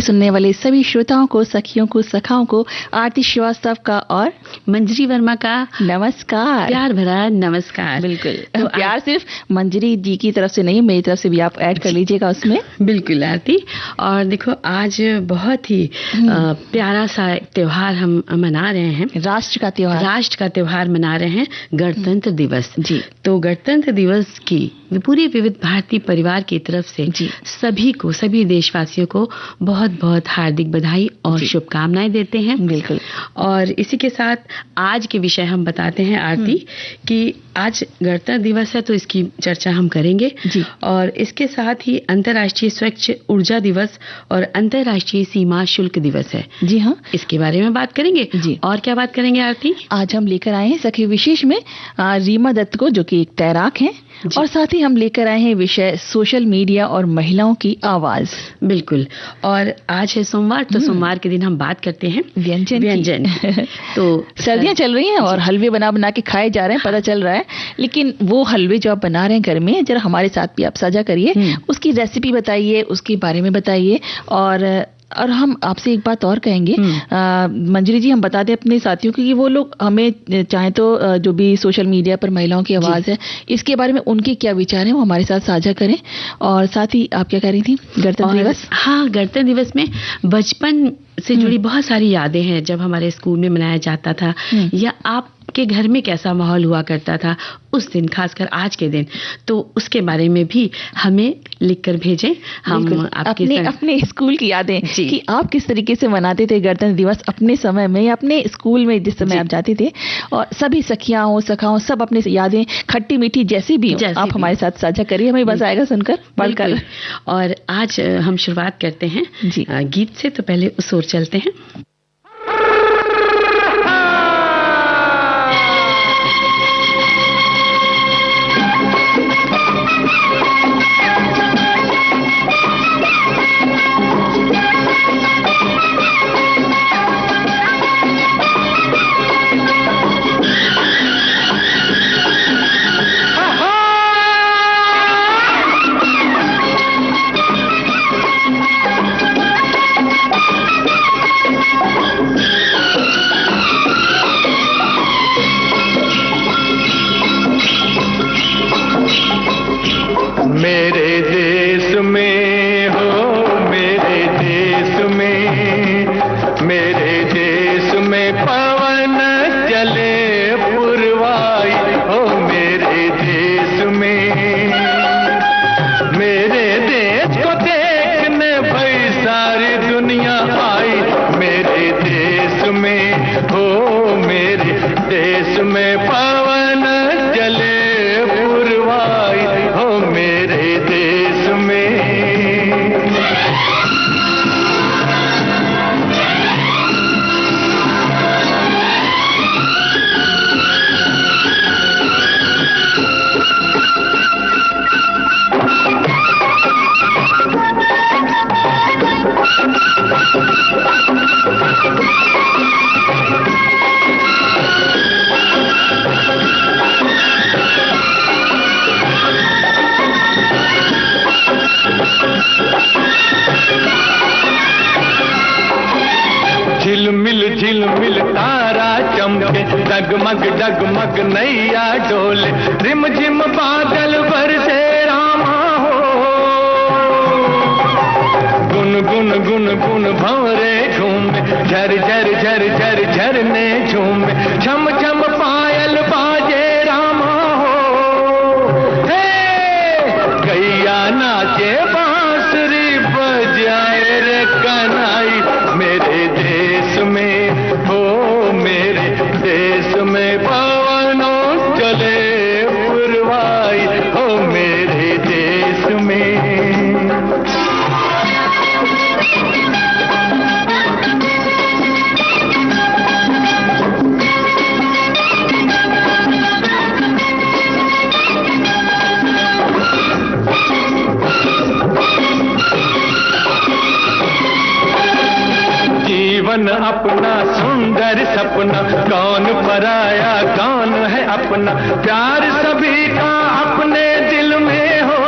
सुनने वाले सभी श्रोताओं को, सखियों को, सखाओं को आरती श्रीवास्तव का और मंजरी वर्मा का नमस्कार, प्यार भरा नमस्कार। बिल्कुल, तो प्यार सिर्फ मंजरी जी की तरफ से नहीं, मेरी तरफ से भी आप ऐड कर लीजिएगा उसमें। बिल्कुल आरती। और देखो आज बहुत ही प्यारा सा त्योहार हम मना रहे हैं, राष्ट्र का त्योहार मना रहे हैं, गणतंत्र दिवस जी। तो गणतंत्र दिवस की पूरी विविध भारतीय परिवार की तरफ से सभी को, सभी देशवासियों को बहुत बहुत हार्दिक बधाई और शुभकामनाएं देते हैं। बिल्कुल। और इसी के साथ आज के विषय हम बताते हैं आरती कि आज गणतंत्र दिवस है तो इसकी चर्चा हम करेंगे जी। और इसके साथ ही अंतर्राष्ट्रीय स्वच्छ ऊर्जा दिवस और अंतर्राष्ट्रीय सीमा शुल्क दिवस है। जी हाँ, इसके बारे में बात करेंगे जी। और क्या बात करेंगे आरती? आज हम लेकर आए हैं सखी विशेष में रीमा दत्त को, जो कि एक तैराक हैं, और साथ ही हम लेकर आए हैं विषय सोशल मीडिया और महिलाओं की आवाज। बिल्कुल। और आज है सोमवार, तो सोमवार के दिन हम बात करते हैं व्यंजन। तो सर्दियां चल रही हैं और हलवे बना बना के खाए जा रहे हैं, पता चल रहा है। लेकिन वो हलवे जो आप बना रहे हैं घर में, जरा हमारे साथ भी आप साझा करिए, उसकी रेसिपी बताइए, उसके बारे में बताइए। और हम आपसे एक बात और कहेंगे मंजरी जी, हम बता दें अपने साथियों को कि वो लोग हमें चाहे तो जो भी सोशल मीडिया पर महिलाओं की आवाज़ है, इसके बारे में उनके क्या विचार हैं वो हमारे साथ साझा करें। और साथ ही आप क्या कह रही थी? गणतंत्र दिवस। हाँ, गणतंत्र दिवस में बचपन से जुड़ी बहुत सारी यादें हैं, जब हमारे स्कूल में मनाया जाता था, या आपके घर में कैसा माहौल हुआ करता था उस दिन, खासकर आज के दिन, तो उसके बारे में भी हमें लिखकर भेजें। हम अपने स्कूल की यादें कि आप किस तरीके से मनाते थे गणतंत्र दिवस अपने समय में, या अपने स्कूल में जिस समय आप जाते थे। और सभी सखियां हो, सखाओं, सब अपने यादें खट्टी मीठी जैसी भी हो, आप हमारे साथ साझा करिए, हमें मजा आएगा सुनकर, पढ़कर। और आज हम शुरुआत करते हैं गीत से, तो पहले उस ओर चलते हैं। झिलमिल तारा चमके, डगमग डगमग नैया डोले, रिम झिम बादल बरसे रामा हो, गुन गुन गुन गुन भंवरे झूमे, झर झर झर झर झरने झूमे, छम छम पायल बाजे रामा हो, हे गैया नाचे बांसुरी बजाए रे कन्हई, मेरे देश में हो, मेरे देश में पवनों चले पुरवाई हो, मेरे देश में। जीवन अपना सुंदर सपना, कौन पराया कौन है अपना, प्यार सभी का अपने दिल में हो,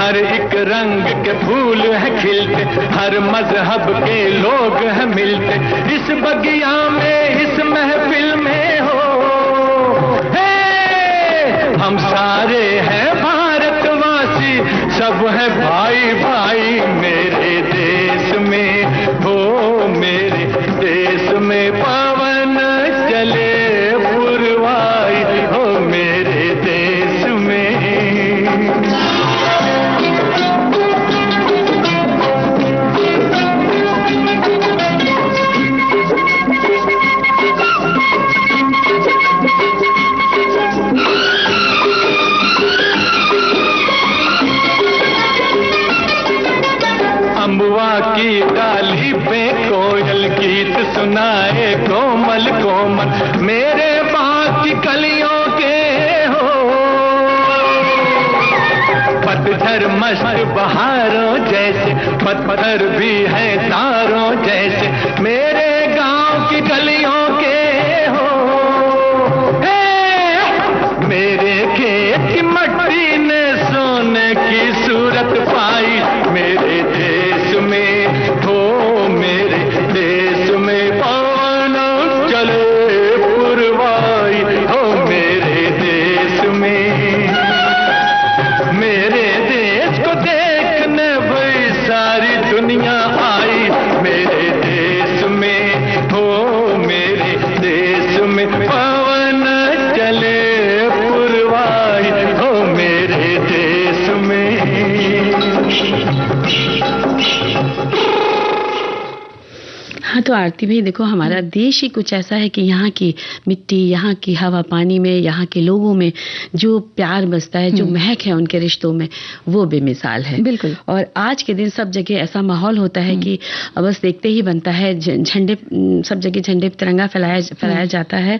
हर एक रंग के फूल है खिलते, हर मजहब के लोग हैं मिलते, इस बगिया में इस महफिल में हो। हम सारे हैं भारतवासी, सब है भाई भाई मेरे देश में हो। मेरे देश में पवन चले पुरवाई हो, मेरे देश में। अम्बुआ की डाली पे कोयल गीत सुनाए कोमल कोमल, मेरे बाग की कलियों के हो। पतझर मस्त बहारों जैसे, पत्थर भी है तारों जैसे, मेरे गांव की गलियों के हो। मेरे खेत की मट्टी ने सोने की सूरत पाई, मेरे देश में हो। मेरे देश में पवन चले पुरवाई हो, मेरे देश में। मेरे देश को देखने भाई सारी दुनिया आई, मेरे देश में हो। मेरे देश में पवन चले पुरवाई हो, मेरे देश में। हाँ, तो आरती भाई देखो, हमारा देश ही कुछ ऐसा है कि यहाँ की मिट्टी, यहाँ की हवा पानी में, यहाँ के लोगों में जो प्यार बसता है, जो महक है उनके रिश्तों में, वो बेमिसाल है। बिल्कुल। और आज के दिन सब जगह ऐसा माहौल होता है कि बस देखते ही बनता है, झंडे सब जगह झंडे तिरंगा फहराया जाता है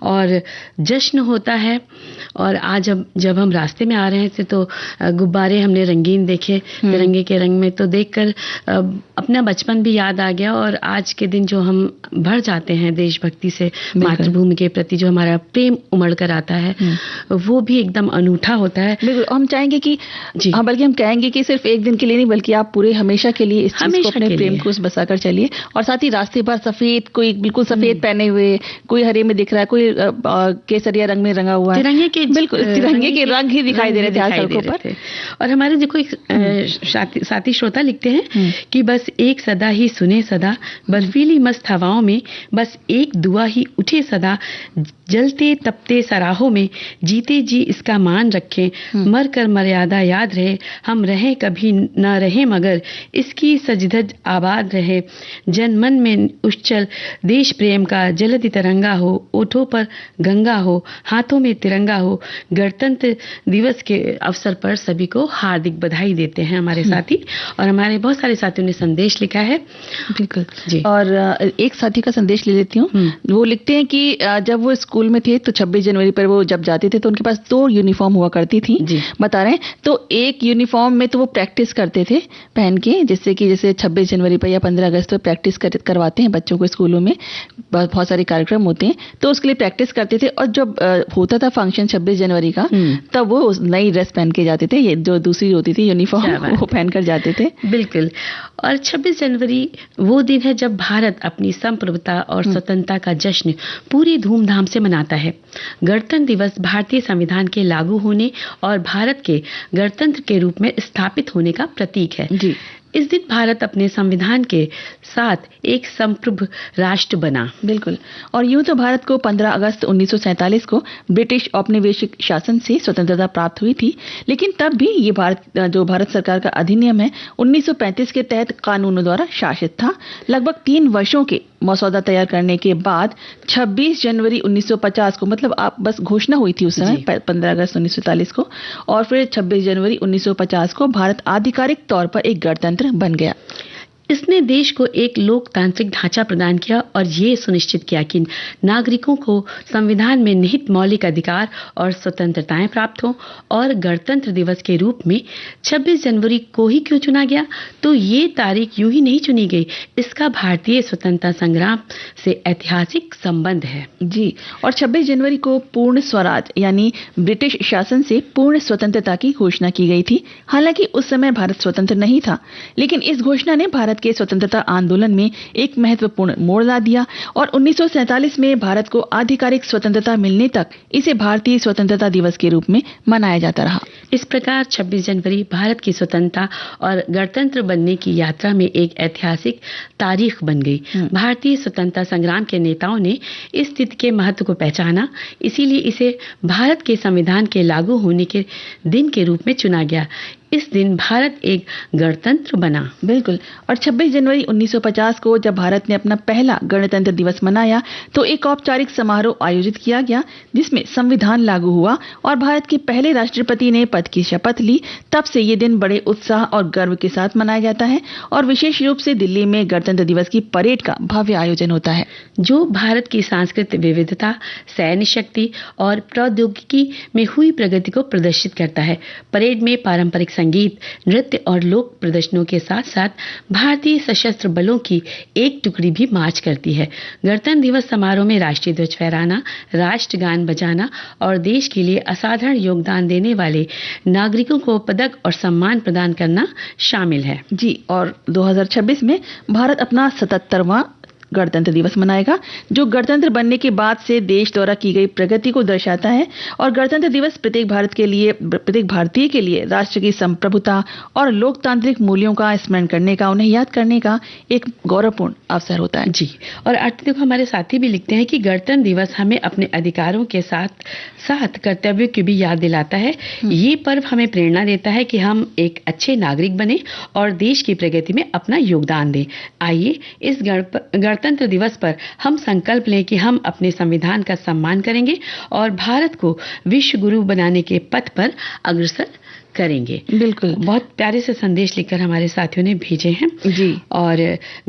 और जश्न होता है। और आज जब हम रास्ते में आ रहे थे तो गुब्बारे हमने रंगीन देखे तिरंगे के रंग में, तो देखकर अपना बचपन भी याद आ गया। और आज के दिन जो हम भर जाते हैं देशभक्ति से, मातृभूमि के प्रति जो हमारा प्रेम उमड़ कर आता है, वो भी एकदम अनूठा होता है। बिल्कुल, हम चाहेंगे कि हाँ, बल्कि हम कहेंगे कि सिर्फ एक दिन के लिए नहीं, बल्कि आप पूरे हमेशा के लिए इस चीज को, अपने प्रेम को बसाकर चलिए। और साथ ही रास्ते पर सफेद, कोई बिल्कुल सफेद पहने हुए, कोई हरे में दिख रहा है, कोई केसरिया रंग में रंगा हुआ है, तिरंगे के रंग ही दिखाई दे रहे थे आज सड़कों पर। और हमारे देखो एक साथी श्रोता लिखते हैं कि बस एक सदा ही सुने सदा, बर्फीली मस्त हवाओं में बस एक दुआ ही उठे सदा, जलते तपते सराहों में जीते जी इसका मान रखें, मर कर मर्यादा याद रहे, हम रहें कभी न रहें मगर इसकी सजधज आबाद रहे, जन मन में उच्छल देश प्रेम का जलधि तिरंगा हो, ओठों पर गंगा हो, हाथों में तिरंगा हो। गणतंत्र दिवस के अवसर पर सभी को हार्दिक बधाई देते हैं हमारे साथी। और हमारे बहुत सारे साथियों ने संदेश लिखा है। बिल्कुल जी। और एक साथी का संदेश ले लेती हूँ। वो लिखते हैं कि जब वो स्कूल में थे तो 26 जनवरी पर वो जब जाते थे तो उनके पास 2 यूनिफॉर्म हुआ करती थी, बता रहे हैं। तो एक यूनिफॉर्म में तो वो प्रैक्टिस करते थे पहन के, जैसे 26 जनवरी पर या 15 अगस्त पर प्रैक्टिस करवाते हैं बच्चों को स्कूलों में, बहुत सारे कार्यक्रम होते हैं, तो उसके लिए प्रैक्टिस करते थे। और जब होता था फंक्शन 26 जनवरी का, तब वो नई ड्रेस पहन के जाते थे, ये जो दूसरी होती थी यूनिफॉर्म, वो पहन कर जाते थे। बिल्कुल। और 26 जनवरी वो दिन है जब भारत अपनी संप्रभुता और स्वतंत्रता का जश्न पूरी धूमधाम से मनाता है। गणतंत्र दिवस भारतीय संविधान के लागू होने और भारत के गणतंत्र के रूप में स्थापित होने का प्रतीक है। जी। इस दिन भारत अपने संविधान के साथ एक संप्रभु राष्ट्र बना। बिल्कुल। और यूं तो भारत को 15 अगस्त 1947 को ब्रिटिश औपनिवेशिक शासन से स्वतंत्रता प्राप्त हुई थी, लेकिन तब भी ये भारत सरकार का अधिनियम है 1935 के तहत कानूनों द्वारा शासित था। लगभग 3 वर्षों के मसौदा तैयार करने के बाद 26 जनवरी 1950 को, मतलब आप बस घोषणा हुई थी उस समय 15 अगस्त 1947 को, और फिर 26 जनवरी 1950 को भारत आधिकारिक तौर पर एक गणतंत्र बन गया। इसने देश को एक लोकतांत्रिक ढांचा प्रदान किया और ये सुनिश्चित किया कि नागरिकों को संविधान में निहित मौलिक अधिकार और स्वतंत्रताएं प्राप्त हों। और गणतंत्र दिवस के रूप में 26 जनवरी को ही क्यों चुना गया? तो ये तारीख यूं ही नहीं चुनी गई, इसका भारतीय स्वतंत्रता संग्राम से ऐतिहासिक संबंध है। जी, और 26 जनवरी को पूर्ण स्वराज यानी ब्रिटिश शासन से पूर्ण स्वतंत्रता की घोषणा की गई थी। हालांकि उस समय भारत स्वतंत्र नहीं था, लेकिन इस घोषणा ने भारत के स्वतंत्रता आंदोलन में एक महत्वपूर्ण मोड़ ला दिया और 1947 में भारत को आधिकारिक स्वतंत्रता मिलने तक इसे भारतीय स्वतंत्रता दिवस के रूप में मनाया जाता रहा। इस प्रकार 26 जनवरी भारत की स्वतंत्रता और गणतंत्र बनने की यात्रा में एक ऐतिहासिक तारीख बन गई। भारतीय स्वतंत्रता संग्राम के नेताओं ने इस तिथि के महत्व को पहचाना, इसीलिए इसे भारत के संविधान के लागू होने के दिन के रूप में चुना गया। इस दिन भारत एक गणतंत्र बना। बिल्कुल। और 26 जनवरी 1950 को जब भारत ने अपना पहला गणतंत्र दिवस मनाया तो एक औपचारिक समारोह आयोजित किया गया जिसमें संविधान लागू हुआ और भारत के पहले राष्ट्रपति ने पद की शपथ ली। तब से ये दिन बड़े उत्साह और गर्व के साथ मनाया जाता है और विशेष रूप से दिल्ली में गणतंत्र दिवस की परेड का भव्य आयोजन होता है, जो भारत की सांस्कृतिक विविधता, सैन्य शक्ति और प्रौद्योगिकी में हुई प्रगति को प्रदर्शित करता है। परेड में पारंपरिक संगीत, नृत्य और लोक प्रदर्शनों के साथ साथ भारतीय सशस्त्र बलों की एक टुकड़ी भी मार्च करती है। गणतंत्र दिवस समारोह में राष्ट्रीय ध्वज फहराना, राष्ट्रगान बजाना और देश के लिए असाधारण योगदान देने वाले नागरिकों को पदक और सम्मान प्रदान करना शामिल है। जी, और 2026 में भारत अपना 77वां गणतंत्र दिवस मनाएगा, जो गणतंत्र बनने के बाद से देश द्वारा की गई प्रगति को दर्शाता है। और गणतंत्र दिवस प्रत्येक भारतीय के लिए राष्ट्र की संप्रभुता और लोकतांत्रिक मूल्यों का स्मरण करने का, उन्हें याद करने का एक गौरवपूर्ण अवसर होता है। जी, और देखो हमारे साथी भी लिखते हैं कि गणतंत्र दिवस हमें अपने अधिकारों के साथ साथ कर्तव्यों की भी याद दिलाता है। ये पर्व हमें प्रेरणा देता है कि हम एक अच्छे नागरिक बने और देश की प्रगति में अपना योगदान दें। आइए इस गणतंत्र दिवस पर हम संकल्प लें कि हम अपने संविधान का सम्मान करेंगे और भारत को विश्व गुरु बनाने के पथ पर अग्रसर करेंगे। बिल्कुल, बहुत प्यारे से संदेश लिखकर हमारे साथियों ने भेजे हैं। जी, और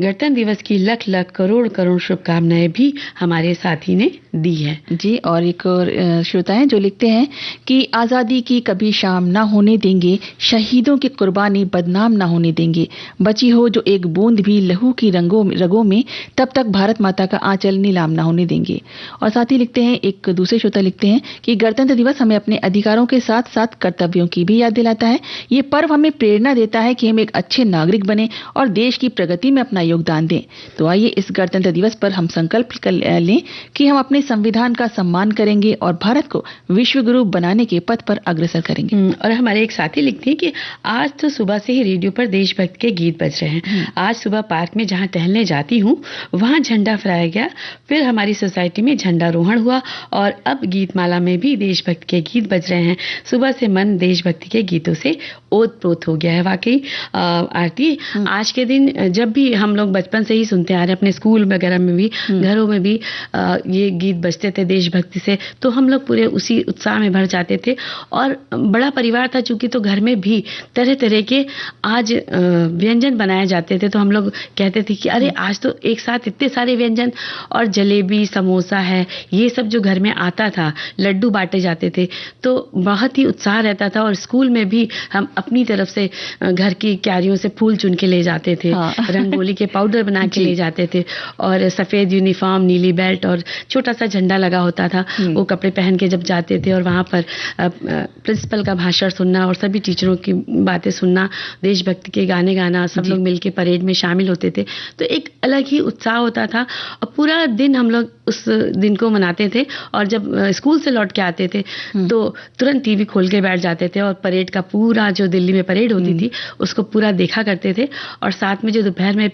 गणतंत्र दिवस की लाख लाख करोड़ करोड़ शुभकामनाएं भी हमारे साथी ने दी है। जी, और एक और श्रोता हैं जो लिखते हैं कि आजादी की कभी शाम ना होने देंगे, शहीदों की कुर्बानी बदनाम ना होने देंगे, बची हो जो एक बूंद भी लहू की रगों में, तब तक भारत माता का आंचल नीलाम ना होने देंगे। और साथ ही लिखते हैं, एक दूसरे श्रोता लिखते हैं कि गणतंत्र दिवस हमें अपने अधिकारों के साथ साथ कर्तव्यों की भी याद दिलाता है। ये पर्व हमें प्रेरणा देता है कि हम एक अच्छे नागरिक बने और देश की प्रगति में अपना योगदान दें। तो आइए इस गणतंत्र दिवस पर हम संकल्प लें कि हम अपने संविधान का सम्मान करेंगे और भारत को विश्व गुरु बनाने के पथ पर अग्रसर करेंगे। और हमारे एक साथी लिखते हैं कि आज तो सुबह से ही रेडियो पर देशभक्त के गीत बज रहे हैं। आज सुबह पार्क में जहां टहलने जाती हूं वहां झंडा फहराया गया, फिर हमारी सोसाइटी में झंडारोहण हुआ और अब गीतमाला में भी देशभक्त के गीत बज रहे हैं। सुबह से मन देशभक्ति के गीतों से ओतप्रोत हो गया है। वाकई आरती, आज के दिन जब भी हम लोग बचपन से ही सुनते आ रहे हैं, अपने स्कूल वगैरह में भी, घरों में भी ये गीत बजते थे देशभक्ति से, तो हम लोग पूरे उसी उत्साह में भर जाते थे। और बड़ा परिवार था चूंकि, तो घर में भी तरह तरह के आज व्यंजन बनाए जाते थे, तो हम लोग कहते थे कि अरे आज तो एक साथ इतने सारे व्यंजन, और जलेबी, समोसा है, ये सब जो घर में आता था, लड्डू बांटे जाते थे, तो बहुत ही उत्साह रहता था। और स्कूल में भी हम अपनी तरफ से घर की क्यारियों से फूल चुन के ले जाते थे, रंगोली के पाउडर बना के ले जाते थे, और सफेद यूनिफॉर्म, नीली बेल्ट और छोटा सा झंडा लगा होता था, वो कपड़े पहन के जब जाते थे और वहां पर प्रिंसिपल का भाषण सुनना और सभी टीचरों की बातें सुनना, देशभक्ति के गाने गाना, सब लोग मिलके परेड में शामिल होते थे, तो एक अलग ही उत्साह होता था। और पूरा दिन हम लोग उस दिन को मनाते थे। और जब स्कूल से लौट के आते थे तो तुरंत टीवी खोल के बैठ जाते थे और परेड का पूरा, जो दिल्ली में परेड होती थी, उसको पूरा देखा करते थे। और साथ में जो दोपहर में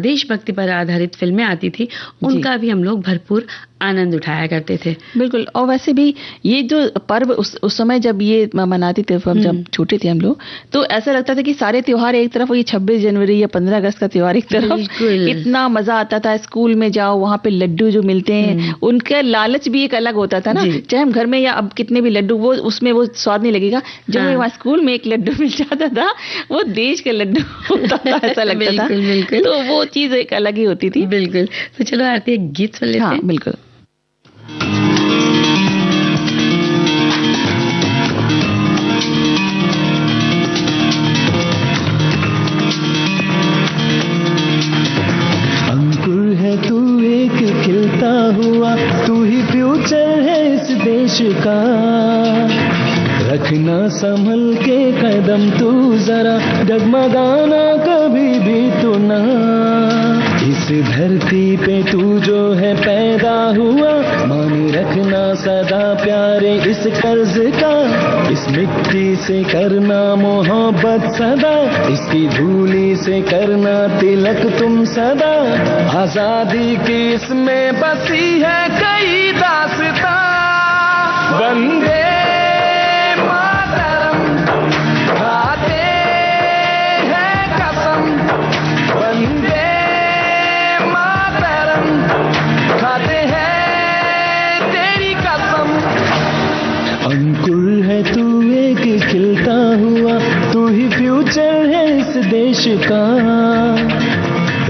देशभक्ति पर आधारित फिल्में आती थी, उनका भी हम लोग भरपूर आनंद उठाया करते थे। बिल्कुल। और वैसे भी ये जो पर्व उस समय जब ये मनाते थे, जब छोटे थे हम लोग, तो ऐसा लगता था कि सारे त्योहार एक तरफ, ये 26 जनवरी या 15 अगस्त का त्योहार एक तरफ, इतना मजा आता था। स्कूल में जाओ, वहाँ पे लड्डू जो मिलते हैं, उनका लालच भी एक अलग होता था ना। चाहे हम घर में या अब कितने भी लड्डू, वो उसमें वो स्वाद नहीं लगेगा। जब वहाँ स्कूल में एक लड्डू मिल जाता था, वो देश का लड्डू होता था, ऐसा लगता था। तो वो चीज एक अलग ही होती थी। बिल्कुल। तो चलो आरती एक गीत सुन लेते हैं। बिल्कुल। अंकुर है तू एक खिलता हुआ, तू ही फ्यूचर है इस देश का। रखना संभल के कदम तू जरा, डगमगाना कभी भी तू ना। इस धरती पे तू जो है पैदा हुआ, माने रखना सदा प्यारे इस कर्ज का। इस मिट्टी से करना मोहब्बत सदा, इसकी धूली से करना तिलक तुम सदा। आजादी की इसमें बसी है कई दास्तां, वंदे मातरम खाते हैं कसम, वंदे मातरम खाते हैं तेरी कसम। अंकुर है तू एक खिलता हुआ, तू ही फ्यूचर है इस देश का।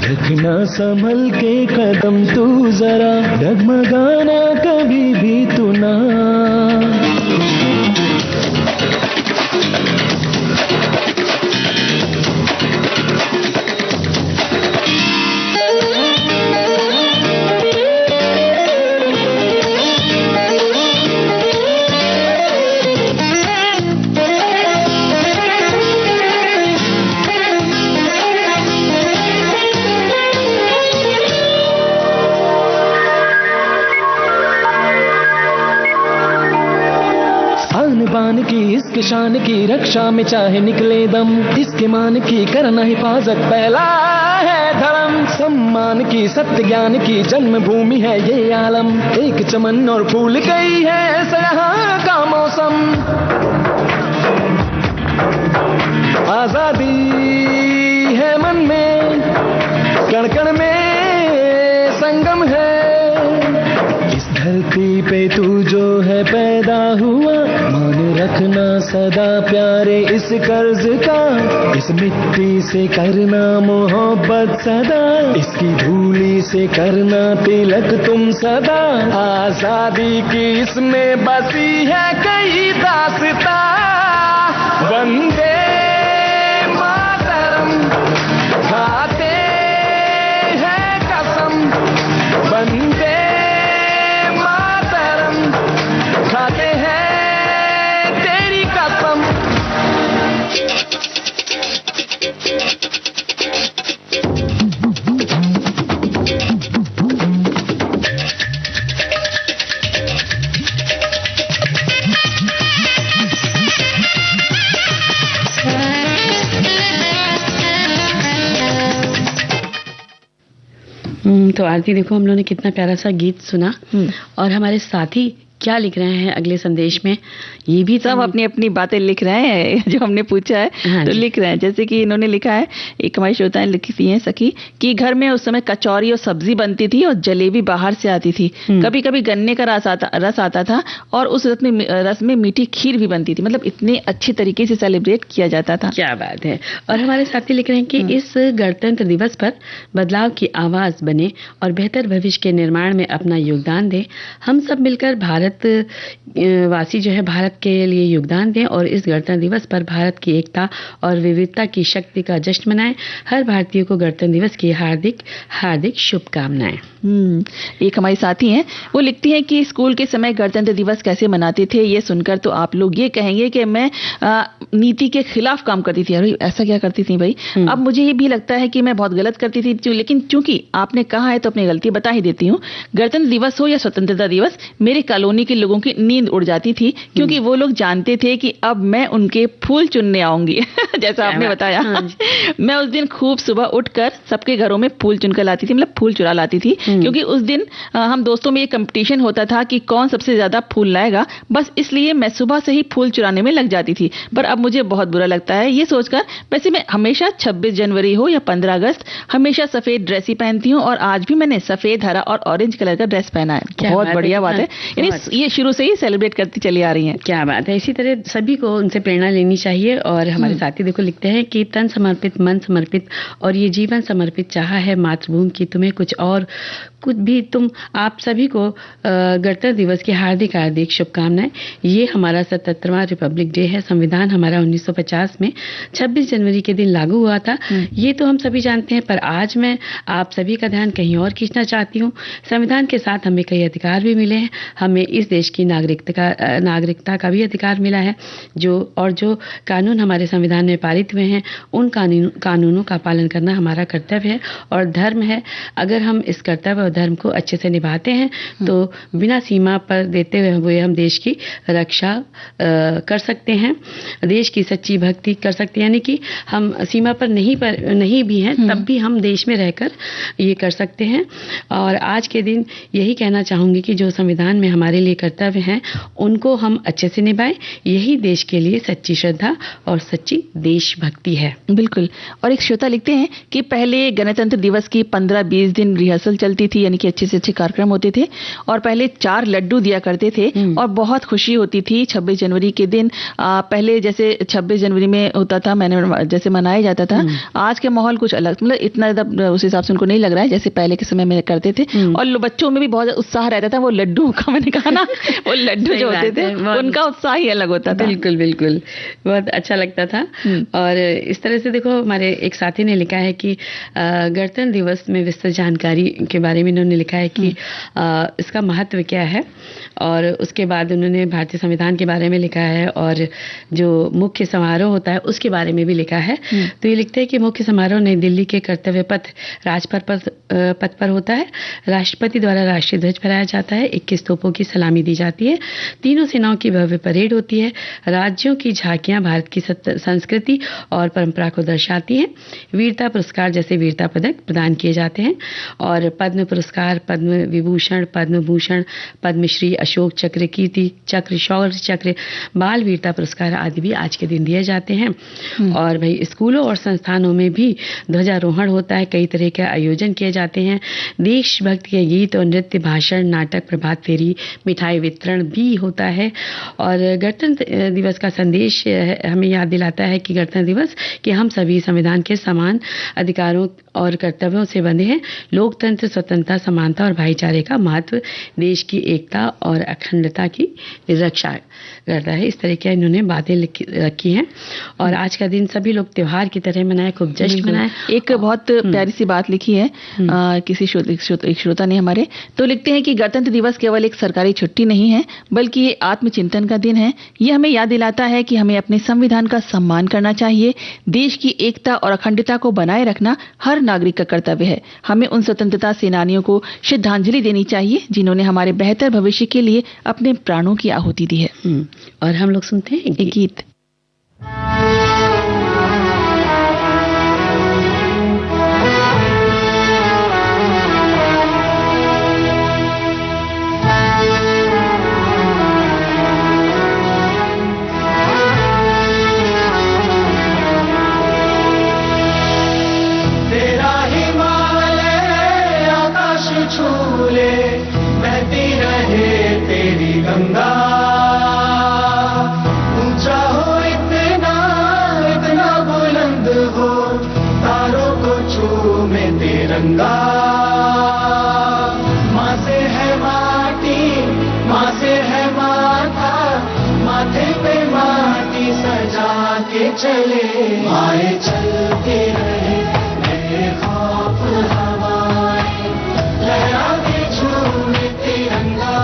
रखना संभल के कदम तू जरा, डगमगाना कभी भी तू ना। बान की इसके शान की रक्षा में चाहे निकले दम, इसके मान की करना हिफाजत पहला है धर्म। सम्मान की सत्य ज्ञान की जन्मभूमि है ये आलम, एक चमन और फूल गई है ऐसा यहाँ का मौसम। आजादी है मन में, कण कण में संगम है। इस धरती पे तू जो है पैदा हुआ, मान रखना सदा प्यारे इस कर्ज का। इस मिट्टी से करना मोहब्बत सदा, इसकी धूली से करना तिलक तुम सदा। आजादी की इसमें बसी है कई दास्तां, वंदे मातरम खाते हैं कसम, वंदे मातरम खाते हैं तेरी कसम। तो आरती देखो, हम लोगों ने कितना प्यारा सा गीत सुना, और हमारे साथी क्या लिख रहे हैं अगले संदेश में, ये भी सब अपनी अपनी बातें लिख रहे हैं जो हमने पूछा है। हाँ, तो लिख रहे हैं, जैसे कि इन्होंने लिखा है, एक हमारी श्रोताएं लिखी हैं सखी, कि घर में उस समय कचौरी और सब्जी बनती थी और जलेबी बाहर से आती थी। कभी कभी गन्ने का रस आता था और उस रस में मीठी खीर भी बनती थी। मतलब इतने अच्छे तरीके से सेलिब्रेट किया जाता था। क्या बात है। और हमारे साथी लिख रहे हैं कि इस गणतंत्र दिवस पर बदलाव की आवाज बने और बेहतर भविष्य के निर्माण में अपना योगदान दें। हम सब मिलकर भारत वासी जो है भारत के लिए योगदान दें और इस गणतंत्र दिवस पर भारत की एकता और विविधता की शक्ति का जश्न मनाएं। हर भारतीय को गणतंत्र दिवस की हार्दिक हार्दिक शुभकामनाएं। एक हमारी साथी हैं, वो लिखती हैं कि स्कूल के समय गणतंत्र दिवस कैसे मनाते थे, ये सुनकर तो आप लोग ये कहेंगे कि मैं नीति के खिलाफ काम करती थी। अरे ऐसा क्या करती थी भाई? अब मुझे ये भी लगता है कि मैं बहुत गलत करती थी, लेकिन चूंकि आपने कहा है तो अपनी गलती बता ही देती हूँ। गणतंत्र दिवस हो या स्वतंत्रता दिवस, मेरी कॉलोनी कॉलोनी के लोगों की नींद उड़ जाती थी, क्योंकि वो लोग जानते थे कि अब मैं उनके फूल चुनने आऊंगी। जैसा आपने बताया, मैं उस दिन खूब सुबह उठकर सबके घरों में फूल चुनकर लाती थी, मतलब फूल चुरा लाती थी, क्योंकि उस दिन हम दोस्तों में एक कंपटीशन होता था कि कौन सबसे ज्यादा फूल लाएगा। बस इसलिए मैं सुबह से ही फूल चुराने में लग जाती थी। पर अब मुझे बहुत बुरा लगता है ये सोचकर। वैसे मैं हमेशा 26 जनवरी हो या 15 अगस्त हमेशा सफेद ड्रेस ही पहनती हूँ, और आज भी मैंने सफेद, हरा और ऑरेंज कलर का ड्रेस पहना है। बहुत बढ़िया बात है, यानी ये शुरू से ही सेलिब्रेट करती चली आ रही हैं। क्या बात है। इसी तरह सभी को उनसे प्रेरणा लेनी चाहिए। और हमारे साथी देखो लिखते हैं कि तन समर्पित, मन समर्पित और ये जीवन समर्पित चाहा है मातृभूमि की तुम्हें कुछ और कुछ भी तुम। आप सभी को गणतंत्र दिवस की हार्दिक हार्दिक शुभकामनाएं। ये हमारा 77वां रिपब्लिक डे है। संविधान हमारा 1950 में 26 जनवरी के दिन लागू हुआ था, ये तो हम सभी जानते हैं। पर आज मैं आप सभी का ध्यान कहीं और खींचना चाहती हूँ। संविधान के साथ हमें कई अधिकार भी मिले हैं। हमें इस देश की नागरिकता का भी अधिकार मिला है। जो कानून हमारे संविधान में पारित हुए हैं, उन कानूनों का पालन करना हमारा कर्तव्य है और धर्म है। अगर हम इस कर्तव्य और धर्म को अच्छे से निभाते हैं तो बिना सीमा पर देते हुए हम देश की रक्षा कर सकते हैं, देश की सच्ची भक्ति कर सकते हैं। यानी कि हम सीमा पर नहीं भी हैं, तब भी हम देश में रहकर ये कर सकते हैं। और आज के दिन यही कहना चाहूंगी कि जो संविधान में हमारे लिए कर्तव्य हैं, उनको हम अच्छे से निभाएं। यही देश के लिए सच्ची श्रद्धा और सच्ची देशभक्ति है। बिल्कुल। और एक श्रोता लिखते हैं कि पहले गणतंत्र दिवस की 15-20 दिन रिहर्सल चलती थी, यानी कि अच्छे से अच्छे कार्यक्रम होते थे, और पहले 4 लड्डू दिया करते थे और बहुत खुशी होती थी 26 जनवरी के दिन। पहले जैसे 26 जनवरी में होता था, मैंने जैसे मनाया जाता था, आज के माहौल कुछ अलग, मतलब इतना ज्यादा उस हिसाब से उनको नहीं लग रहा है जैसे पहले के समय में करते थे। और बच्चों में भी बहुत उत्साह रहता था। वो लड्डू का मैंने कहा ना, वो लड्डू जो होते थे उनका उत्साह ही अलग होता था। बिल्कुल बिल्कुल, बहुत अच्छा लगता था। और इस तरह से देखो हमारे एक साथी ने लिखा है कि गणतंत्र दिवस में विस्तृत जानकारी के बारे में उन्होंने लिखा है कि इसका महत्व क्या है, और उसके बाद उन्होंने भारतीय संविधान के बारे में लिखा है, और जो मुख्य समारोह होता है उसके बारे में भी लिखा है। तो ये लिखते हैं कि मुख्य समारोह नई दिल्ली के कर्तव्य पथ पर होता है। राष्ट्रपति द्वारा राष्ट्रीय ध्वज फहराया जाता है, 21 तोपों की सलामी दी जाती है, तीनों सेनाओं की भव्य परेड होती है, राज्यों की झांकियां भारत की संस्कृति और परंपरा को दर्शाती हैं, वीरता पुरस्कार जैसे वीरता पदक प्रदान किए जाते हैं, और पद्म पुरस्कार, पद्म विभूषण, पद्म भूषण, पद्मश्री, अशोक चक्र, कीर्ति चक्र, शौर्य चक्र, बाल वीरता पुरस्कार आदि भी आज के दिन दिए जाते हैं। और भाई स्कूलों और संस्थानों में भी ध्वजारोहण होता है, कई तरह के आयोजन किए जाते हैं, देशभक्ति के गीत और नृत्य, भाषण, नाटक, प्रभात फेरी, मिठाई वितरण भी होता है। और गणतंत्र दिवस का संदेश हमें याद दिलाता है कि गणतंत्र दिवस कि हम सभी संविधान के समान अधिकारों और कर्तव्यों से बंधे हैं। लोकतंत्र, स्वतंत्रता, समानता और भाईचारे का महत्व देश की एकता और अखंडता की रक्षा करता है। इस तरह की इन्होंने बातें रखी हैं। और आज का दिन सभी लोग त्योहार की तरह मनाए, खूब जश्न मनाए। एक बहुत प्यारी सी बात लिखी है किसी एक श्रोता ने हमारे, तो लिखते हैं कि गणतंत्र दिवस केवल एक सरकारी छुट्टी नहीं है, बल्कि ये आत्मचिंतन का दिन है। ये हमें याद दिलाता है कि हमें अपने संविधान का सम्मान करना चाहिए। देश की एकता और अखंडता को बनाए रखना हर नागरिक का कर्तव्य है। हमें उन स्वतंत्रता सेनानियों को श्रद्धांजलि देनी चाहिए जिन्होंने हमारे बेहतर भविष्य के लिए अपने प्राणों की आहुति दी है। और हम लोग सुनते हैं एक गीत। गंगा ऊंचा हो इतना इतना बुलंद हो, तारों को चूमे तिरंगा। माँ से है माटी, माँ से है माथा, माथे पे माटी सजा के चले, आए चलते रहे बेखौफ हवाएं, लहरा के झूमे तिरंगा।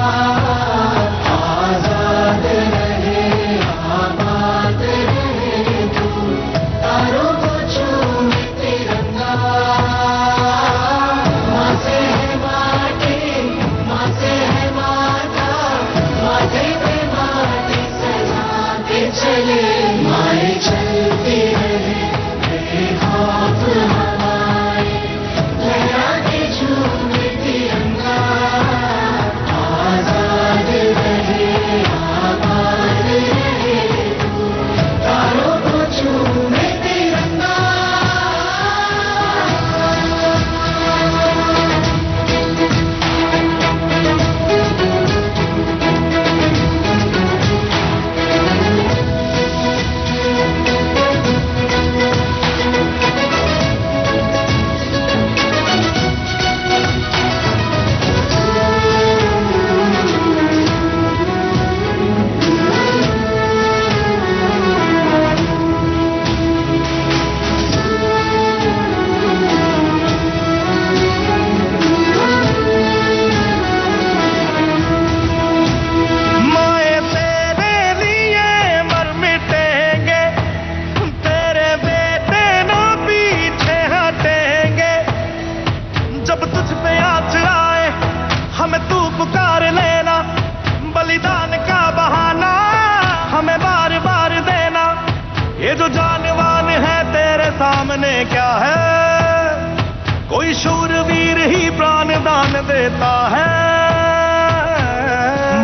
देता है।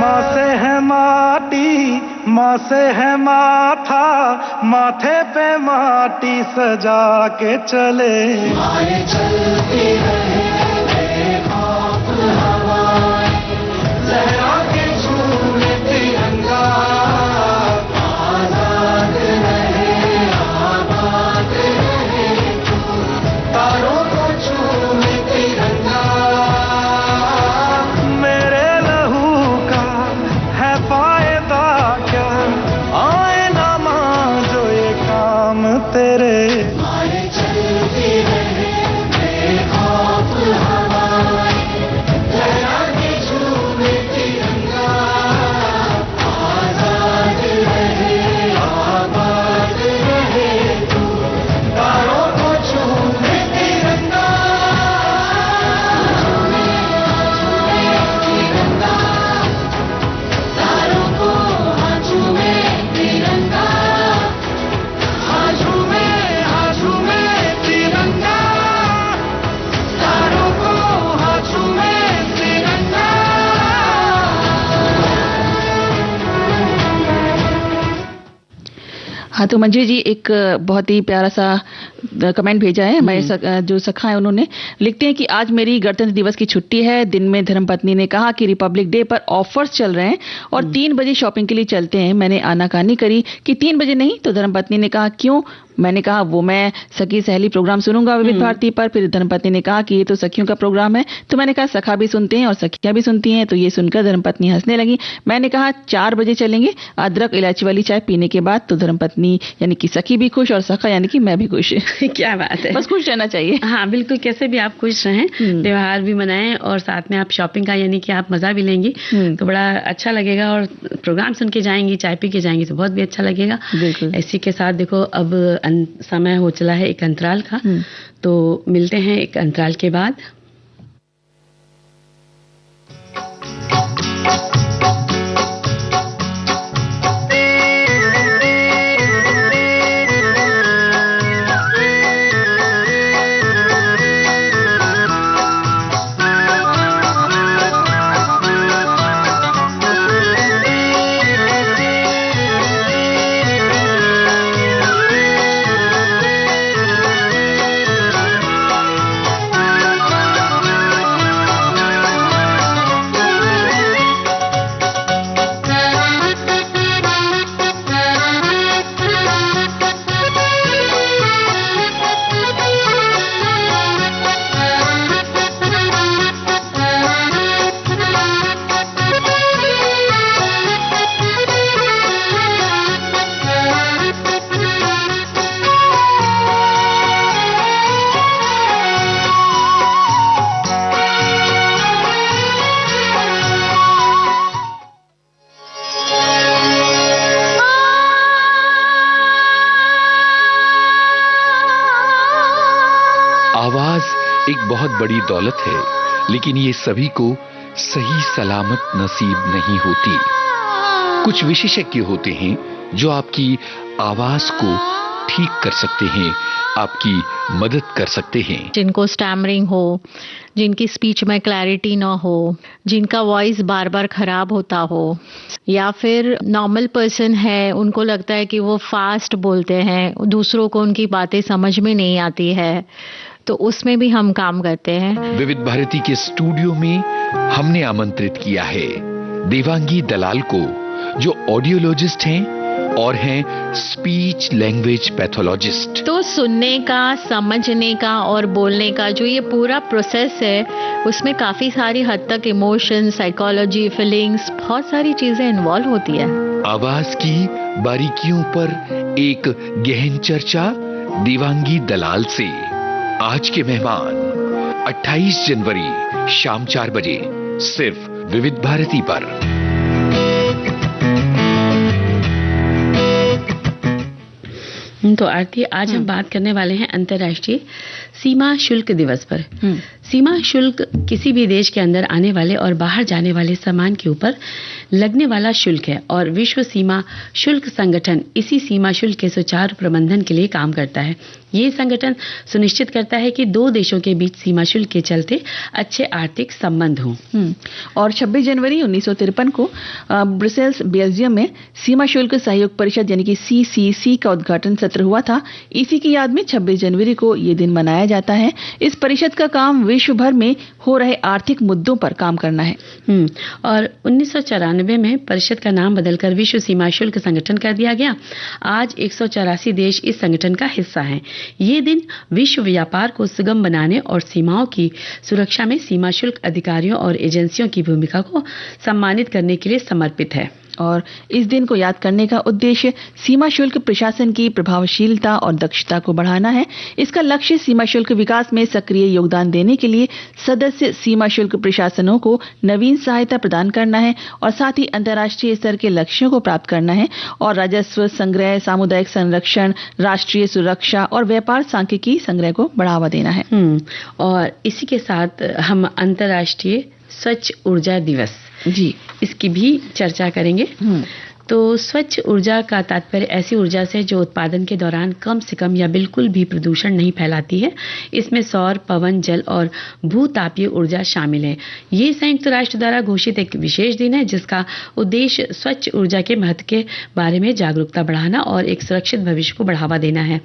माँ से है माटी, माँ से है माथा, माथे पे माटी सजा के चले। माए चलती रहे बेखौफ हवाएं, लहरा के झूले तिरंगा, आजाद रहे आबाद रहे तू, तारों को छूले तिरंगा। मेरे लहू का है फायदा क्या, आए ना मां जो ये काम तेरे। माए चलती रहे बेखौफ हवाएं, लहरा के झूमे तिरंगा, आजाद रहे आबाद रहे तू, तारों को छूमे तिरंगा। तारों को हाँ छूमे तिरंगा, हाँ छूमे तिरंगा, तारों को हाँ छूमे तिरंगा। हाँ, तो मंजू जी एक बहुत ही प्यारा सा कमेंट भेजा है हमारे जो सखा है, उन्होंने लिखते हैं कि आज मेरी गणतंत्र दिवस की छुट्टी है। दिन में धर्मपत्नी ने कहा कि रिपब्लिक डे पर ऑफर्स चल रहे हैं और 3 बजे शॉपिंग के लिए चलते हैं। मैंने आनाकानी करी कि 3 बजे नहीं, तो धर्मपत्नी ने कहा क्यों? मैंने कहा वो मैं सखी सहेली प्रोग्राम सुनूंगा विविध भारती पर। फिर धर्मपत्नी ने कहा कि ये तो सखियों का प्रोग्राम है। तो मैंने कहा सखा भी सुनते हैं और सखियां भी सुनती हैं। तो ये सुनकर धर्मपत्नी हंसने लगी। मैंने कहा 4 बजे चलेंगे अदरक इलायची वाली चाय पीने के बाद। तो धर्मपत्नी यानी कि सखी भी खुश और सखा यानी कि मैं भी खुश। क्या बात है, बस खुश रहना चाहिए। हाँ बिल्कुल, कैसे भी आप खुश रहें, त्योहार भी मनाएं और साथ में आप शॉपिंग का यानी कि आप मजा भी लेंगी तो बड़ा अच्छा लगेगा। और प्रोग्राम सुन के जाएंगी, चाय पी के जाएंगी तो बहुत भी अच्छा लगेगा। इसी के साथ देखो अब समय हो चला है एक अंतराल का, तो मिलते हैं एक अंतराल के बाद। एक बहुत बड़ी दौलत है, लेकिन ये सभी को सही सलामत नसीब नहीं होती। कुछ विशेषज्ञ होते हैं जो आपकी आवाज को ठीक कर सकते हैं, आपकी मदद कर सकते हैं। जिनको स्टैमरिंग हो, जिनकी स्पीच में क्लैरिटी ना हो, जिनका वॉइस बार बार खराब होता हो, या फिर नॉर्मल पर्सन है, उनको लगता है कि वो फास्ट बोलते हैं, दूसरों को उनकी बातें समझ में नहीं आती है, तो उसमें भी हम काम करते हैं। विविध भारती के स्टूडियो में हमने आमंत्रित किया है देवांगी दलाल को, जो ऑडियोलॉजिस्ट हैं और हैं स्पीच लैंग्वेज पैथोलॉजिस्ट। तो सुनने का, समझने का और बोलने का जो ये पूरा प्रोसेस है, उसमें काफी सारी हद तक इमोशन, साइकोलॉजी, फीलिंग्स, बहुत सारी चीजें इन्वॉल्व होती है। आवाज की बारीकियों पर एक गहन चर्चा देवांगी दलाल से। आज के मेहमान 28 जनवरी शाम 4 बजे सिर्फ विविध भारती पर। तो आरती, आज हम बात करने वाले हैं अंतर्राष्ट्रीय सीमा शुल्क दिवस पर। सीमा शुल्क किसी भी देश के अंदर आने वाले और बाहर जाने वाले सामान के ऊपर लगने वाला शुल्क है और विश्व सीमा शुल्क संगठन इसी सीमा शुल्क के सुचारू प्रबंधन के लिए काम करता है। ये संगठन सुनिश्चित करता है कि दो देशों के बीच सीमा शुल्क के चलते अच्छे आर्थिक संबंध हों। और 26 जनवरी 1953 को ब्रुसेल्स बेल्जियम में सीमा शुल्क सहयोग परिषद यानी कि CCC का उद्घाटन सत्र हुआ था। इसी की याद में 26 जनवरी को ये दिन मनाया जाता है। इस परिषद का काम विश्व भर में हो रहे आर्थिक मुद्दों पर काम करना है। और 1994 में परिषद का नाम बदलकर विश्व सीमा शुल्क संगठन कर दिया गया। आज 184 देश इस संगठन का हिस्सा हैं। ये दिन विश्व व्यापार को सुगम बनाने और सीमाओं की सुरक्षा में सीमा शुल्क अधिकारियों और एजेंसियों की भूमिका को सम्मानित करने के लिए समर्पित है। और इस दिन को याद करने का उद्देश्य सीमा शुल्क प्रशासन की प्रभावशीलता और दक्षता को बढ़ाना है। इसका लक्ष्य सीमा शुल्क विकास में सक्रिय योगदान देने के लिए सदस्य सीमा शुल्क प्रशासनों को नवीन सहायता प्रदान करना है और साथ ही अंतर्राष्ट्रीय स्तर के लक्ष्यों को प्राप्त करना है और राजस्व संग्रह, सामुदायिक संरक्षण, राष्ट्रीय सुरक्षा और व्यापार सांख्यिकी संग्रह को बढ़ावा देना है। और इसी के साथ हम अंतर्राष्ट्रीय स्वच्छ ऊर्जा दिवस इसकी भी चर्चा करेंगे। तो स्वच्छ ऊर्जा का तात्पर्य ऐसी ऊर्जा से जो उत्पादन के दौरान कम से कम या बिल्कुल भी प्रदूषण नहीं फैलाती है। इसमें सौर, पवन, जल और भूतापीय ऊर्जा शामिल है। ये संयुक्त राष्ट्र द्वारा घोषित एक विशेष दिन है जिसका उद्देश्य स्वच्छ ऊर्जा के महत्व के बारे में जागरूकता बढ़ाना और एक सुरक्षित भविष्य को बढ़ावा देना है।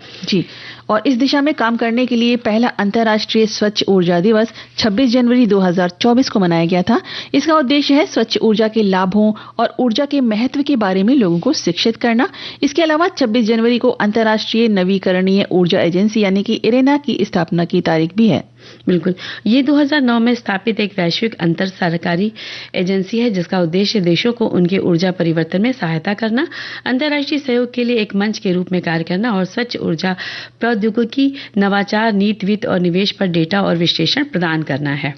और इस दिशा में काम करने के लिए पहला अंतर्राष्ट्रीय स्वच्छ ऊर्जा दिवस 26 जनवरी 2024 को मनाया गया था। इसका उद्देश्य है स्वच्छ ऊर्जा के लाभों और ऊर्जा के महत्व के बारे में लोगों को शिक्षित करना। इसके अलावा 26 जनवरी को अंतर्राष्ट्रीय नवीकरणीय ऊर्जा एजेंसी यानी कि इरेना की स्थापना की तारीख भी है। बिल्कुल, ये 2009 में स्थापित एक वैश्विक अंतर सरकारी एजेंसी है जिसका उद्देश्य देशों को उनके ऊर्जा परिवर्तन में सहायता करना, अंतर्राष्ट्रीय सहयोग के लिए एक मंच के रूप में कार्य करना और स्वच्छ ऊर्जा प्रौद्योगिकी, नवाचार, नीति, वित्त और निवेश पर डेटा और विश्लेषण प्रदान करना है।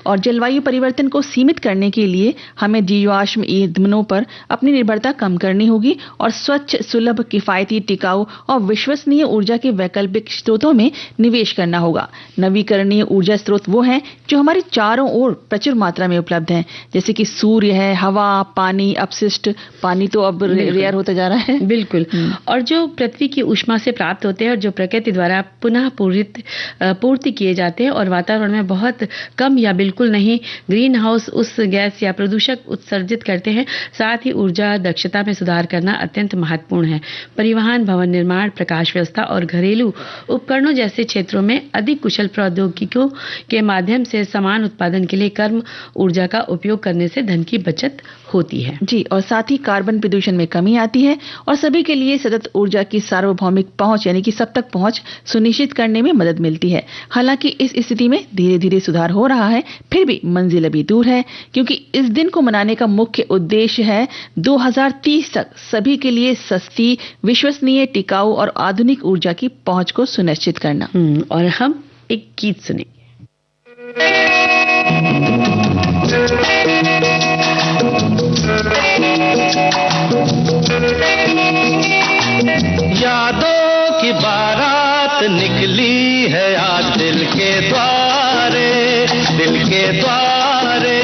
और जलवायु परिवर्तन को सीमित करने के लिए हमें जीवाश्म ईंधनों पर अपनी निर्भरता कम करनी होगी और स्वच्छ, सुलभ, किफायती, टिकाऊ और विश्वसनीय ऊर्जा के वैकल्पिक स्रोतों में निवेश करना होगा। नवीकरणीय ऊर्जा स्रोत वो हैं जो हमारे चारों ओर प्रचुर मात्रा में उपलब्ध हैं, जैसे कि सूर्य है, हवा, पानी, अपशिष्ट पानी तो अब रेयर होता जा रहा है। बिल्कुल, और जो पृथ्वी की ऊष्मा से प्राप्त होते हैं और जो प्रकृति द्वारा पुनः पूर्ति किए जाते हैं और वातावरण में बहुत कम या बिल्कुल नहीं ग्रीन हाउस उस गैस या प्रदूषक उत्सर्जित करते हैं। साथ ही ऊर्जा दक्षता में सुधार करना अत्यंत महत्वपूर्ण है। परिवहन, भवन निर्माण, प्रकाश व्यवस्था और घरेलू उपकरणों जैसे क्षेत्रों में अधिक कुशल प्रौद्योगिकियों के माध्यम से समान उत्पादन के लिए कर्म ऊर्जा का उपयोग करने से धन की बचत होती है। और साथ ही कार्बन प्रदूषण में कमी आती है और सभी के लिए सतत ऊर्जा की सार्वभौमिक पहुंच यानी कि सब तक पहुंच सुनिश्चित करने में मदद मिलती है। हालांकि इस स्थिति में धीरे धीरे सुधार हो रहा है, फिर भी मंजिल अभी दूर है, क्योंकि इस दिन को मनाने का मुख्य उद्देश्य है 2030 तक सभी के लिए सस्ती, विश्वसनीय, टिकाऊ और आधुनिक ऊर्जा की पहुंच को सुनिश्चित करना। और हम एक गीत सुने। यादों की बारात निकली है आज दिल के द्वारे, दिल के द्वारे।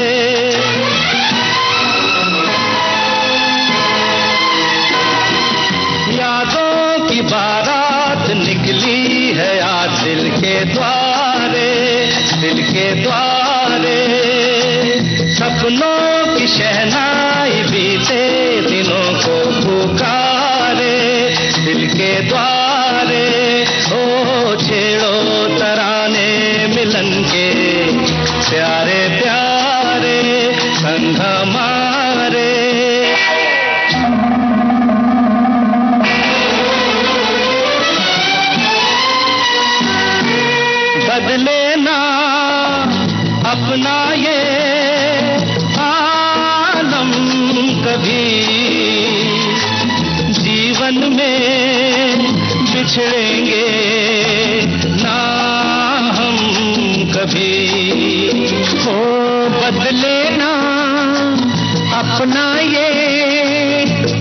यादों की बारात निकली है आज दिल के द्वारे, दिल के द्वारे। सपनों की शहनाई बीते दिनों को पुकारे, दिल के द्वारे। ओ छेड़ो तराने मिलन के प्यारे प्यारे संग हमारे। बदले ना अपना ये आलम कभी, जीवन में बिछड़ेंगे ना हम कभी। हो बदले ना अपना ये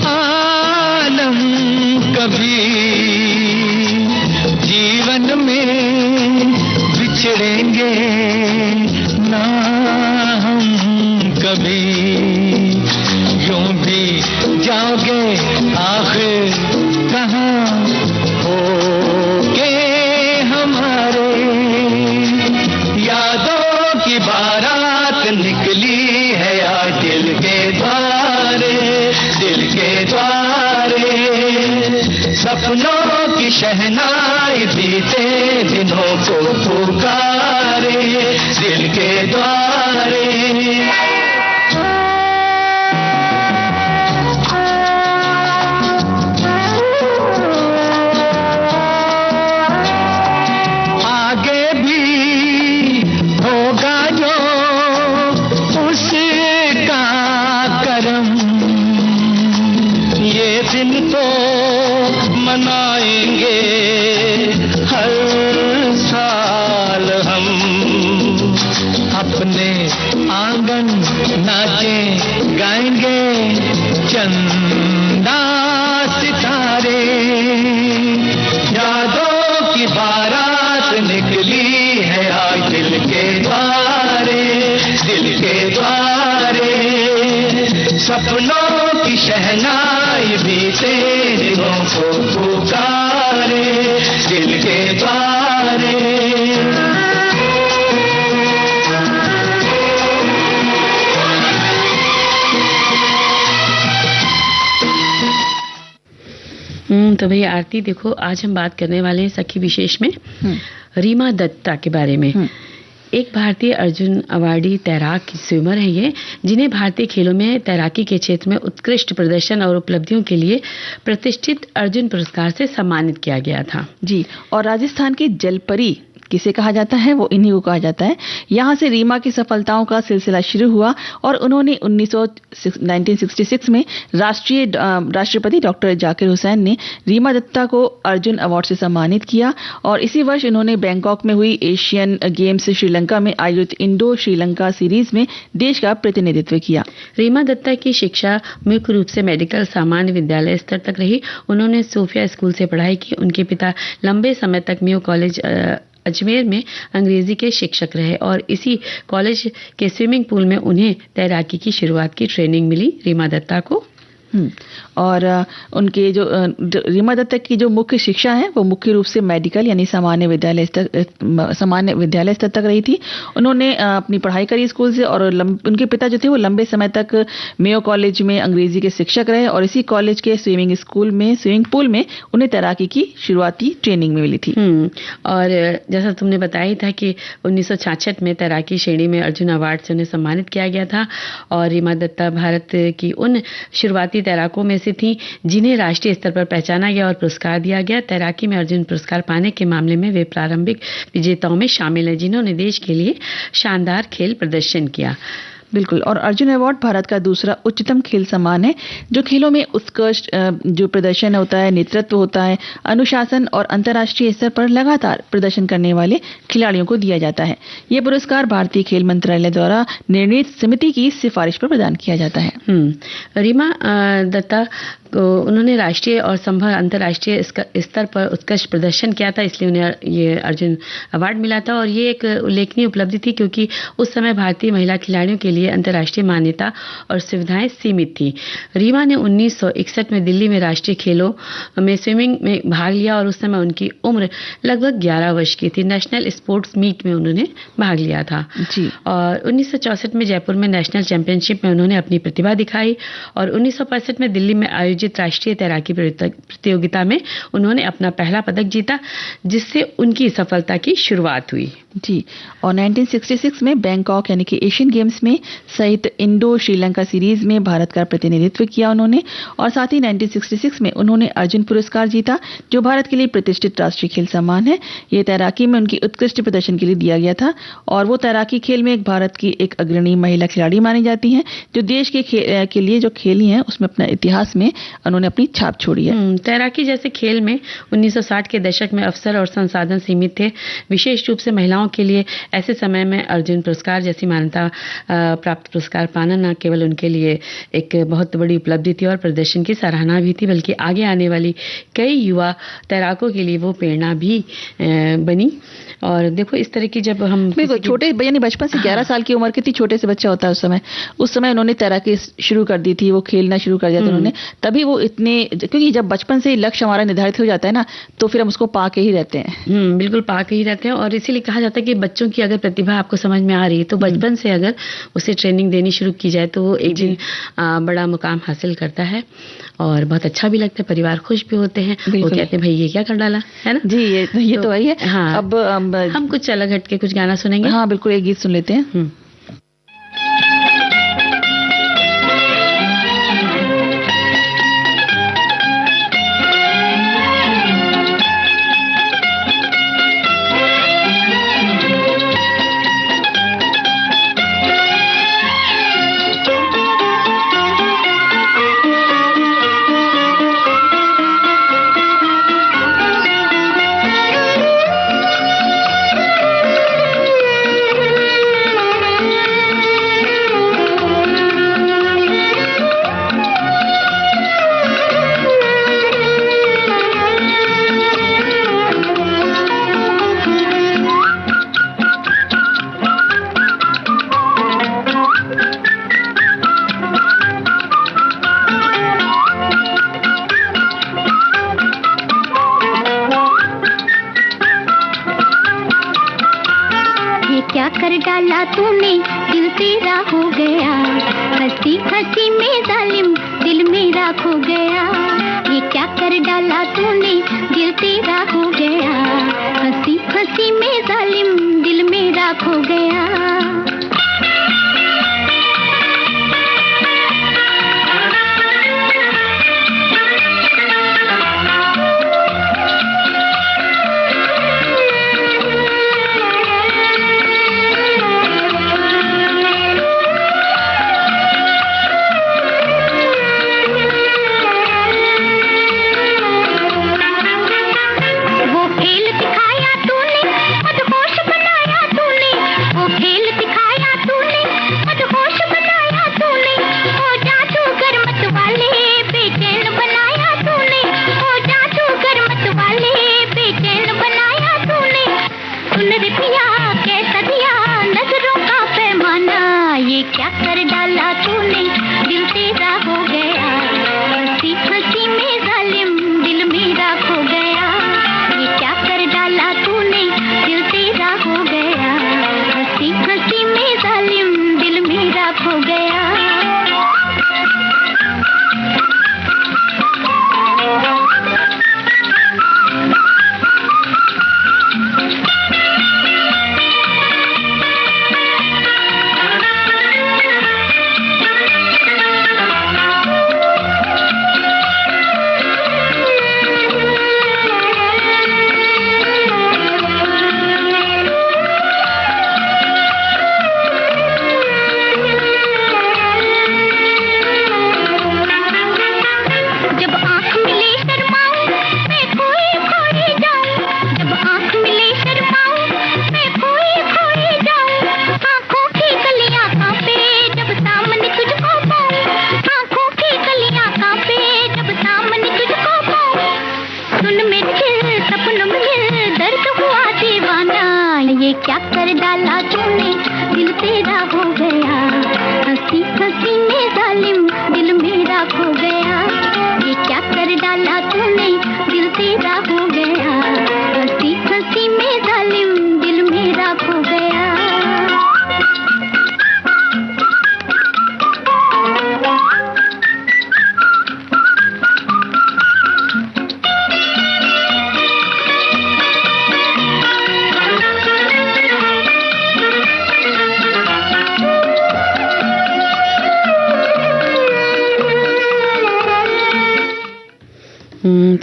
आलम कभी, जीवन में बिछड़ेंगे ना हम कभी। यूं भी जाओगे आखिर कहाँ होगे शहनाई बीते दिनों को पुकारे दिल के द्वारे। मनाएंगे हर साल हम अपने आंगन नाचे गाएंगे चंदा सितारे। यादों की बारात निकली है आज दिल के द्वारे दिल के द्वारे। सपनों की शहनाई बीते दिनों को पुकारे दिल के द्वारे। तो भैया आरती देखो, आज हम बात करने वाले हैं सखी विशेष में रीमा दत्ता के बारे में। एक भारतीय अर्जुन अवार्डी तैराक स्विमर है ये, जिन्हें भारतीय खेलों में तैराकी के क्षेत्र में उत्कृष्ट प्रदर्शन और उपलब्धियों के लिए प्रतिष्ठित अर्जुन पुरस्कार से सम्मानित किया गया था। जी, और राजस्थान की जलपरी किसे कहा जाता है, वो इन्हीं को कहा जाता है। यहाँ से रीमा की सफलताओं का सिलसिला शुरू हुआ और उन्होंने 1966 में राष्ट्रपति डॉक्टर जाकिर हुसैन ने रीमा दत्ता को अर्जुन अवार्ड से सम्मानित किया और इसी वर्ष उन्होंने बैंकॉक में हुई एशियन गेम्स श्रीलंका में आयोजित इंडो श्रीलंका सीरीज में देश का प्रतिनिधित्व किया। रीमा दत्ता की शिक्षा मुख्य रूप से मेडिकल सामान्य विद्यालय स्तर तक रही। उन्होंने सोफिया स्कूल से पढ़ाई की। उनके पिता लंबे समय तक मेयो कॉलेज अजमेर में अंग्रेजी के शिक्षक रहे और इसी कॉलेज के स्विमिंग पूल में उन्हें तैराकी की शुरुआत की ट्रेनिंग मिली रीमा दत्ता को। और उनके जो रीमा दत्ता की जो मुख्य शिक्षा है वो मुख्य रूप से मेडिकल यानी सामान्य विद्यालय स्तर तक रही थी। उन्होंने अपनी पढ़ाई करी स्कूल से और उनके पिता जो थे वो लंबे समय तक मेयो कॉलेज में अंग्रेजी के शिक्षक रहे और इसी कॉलेज के स्विमिंग पूल में उन्हें तैराकी की शुरुआती ट्रेनिंग में मिली थी। और जैसा तुमने बताया था कि 1966 में तैराकी श्रेणी में अर्जुन अवार्ड से उन्हें सम्मानित किया गया था और रीमा दत्ता भारत की उन शुरुआती तैराकों में से थी जिन्हें राष्ट्रीय स्तर पर पहचाना गया और पुरस्कार दिया गया। तैराकी में अर्जुन पुरस्कार पाने के मामले में वे प्रारंभिक विजेताओं में शामिल हैं जिन्होंने देश के लिए शानदार खेल प्रदर्शन किया। बिल्कुल, और अर्जुन अवार्ड भारत का दूसरा उच्चतम खेल सम्मान है जो खेलों में उत्कृष्ट जो प्रदर्शन होता है, नेतृत्व होता है, अनुशासन और अंतर्राष्ट्रीय स्तर पर लगातार प्रदर्शन करने वाले खिलाड़ियों को दिया जाता है। ये पुरस्कार भारतीय खेल मंत्रालय द्वारा निर्णीत समिति की सिफारिश पर प्रदान किया जाता है। रीमा दत्ता को उन्होंने राष्ट्रीय और संभव अंतर्राष्ट्रीय स्तर पर उत्कृष्ट प्रदर्शन किया था, इसलिए उन्हें ये अर्जुन अवार्ड मिला था और ये एक उल्लेखनीय उपलब्धि थी क्योंकि उस समय भारतीय महिला खिलाड़ियों के लिए अंतर्राष्ट्रीय मान्यता और सुविधाएं सीमित थी। रीमा ने 1961 में दिल्ली में राष्ट्रीय खेलों में स्विमिंग में भाग लिया और उस समय उनकी उम्र लगभग 11 वर्ष की थी। नेशनल स्पोर्ट्स मीट में उन्होंने भाग लिया था जी। और 1964 में जयपुर में नेशनल चैंपियनशिप में उन्होंने अपनी प्रतिभा दिखाई और 1965 में दिल्ली में आयोजित राष्ट्रीय तैराकी प्रतियोगिता में उन्होंने अपना पहला पदक जीता जिससे उनकी सफलता की शुरुआत हुई। जी, और 1966 में बैंकॉक यानी कि एशियन गेम्स में सहित इंडो श्रीलंका सीरीज में भारत का प्रतिनिधित्व किया उन्होंने और साथ ही 1966 में उन्होंने अर्जुन पुरस्कार जीता जो भारत के लिए प्रतिष्ठित राष्ट्रीय खेल सम्मान है। ये तैराकी में उनकी उत्कृष्ट प्रदर्शन के लिए दिया गया था और वो तैराकी खेल में भारत की एक अग्रणी महिला खिलाड़ी मानी जाती हैं जो देश के लिए जो खेली हैं उसमें अपना इतिहास में उन्होंने अपनी छाप छोड़ी है। तैराकी जैसे खेल में 1960 के दशक में अवसर और संसाधन सीमित थे, विशेष रूप से महिलाओं के लिए। ऐसे समय में अर्जुन पुरस्कार जैसी मान्यता प्राप्त पुरस्कार पाना न केवल उनके लिए एक बहुत बड़ी उपलब्धि थी और प्रदर्शन की सराहना भी थी बल्कि आगे आने वाली कई युवा तैराकों के लिए वो प्रेरणा भी बनी। और देखो इस तरह की जब हम छोटे यानी बचपन से 11 साल की उम्र कितनी छोटे से बच्चा होता है उस समय उन्होंने तैराकी शुरू कर दी थी, वो खेलना शुरू कर दिया था उन्होंने। तभी वो इतने, क्योंकि जब बचपन से लक्ष्य हमारा निर्धारित हो जाता है ना तो फिर हम उसको पा के ही रहते हैं। बिल्कुल पा के ही रहते हैं और इसीलिए कहा जाता है कि बच्चों की अगर प्रतिभा आपको समझ में आ रही है तो बचपन से अगर उसे उसे ट्रेनिंग देनी शुरू की जाए तो वो एक दिन बड़ा मुकाम हासिल करता है और बहुत अच्छा भी लगता है, परिवार खुश भी होते हैं। वो कहते हैं भाई ये क्या कर डाला, है ना जी। ये तो वही है। हाँ, अब हम कुछ अलग हटके कुछ गाना सुनेंगे। हाँ बिल्कुल, एक गीत सुन लेते हैं।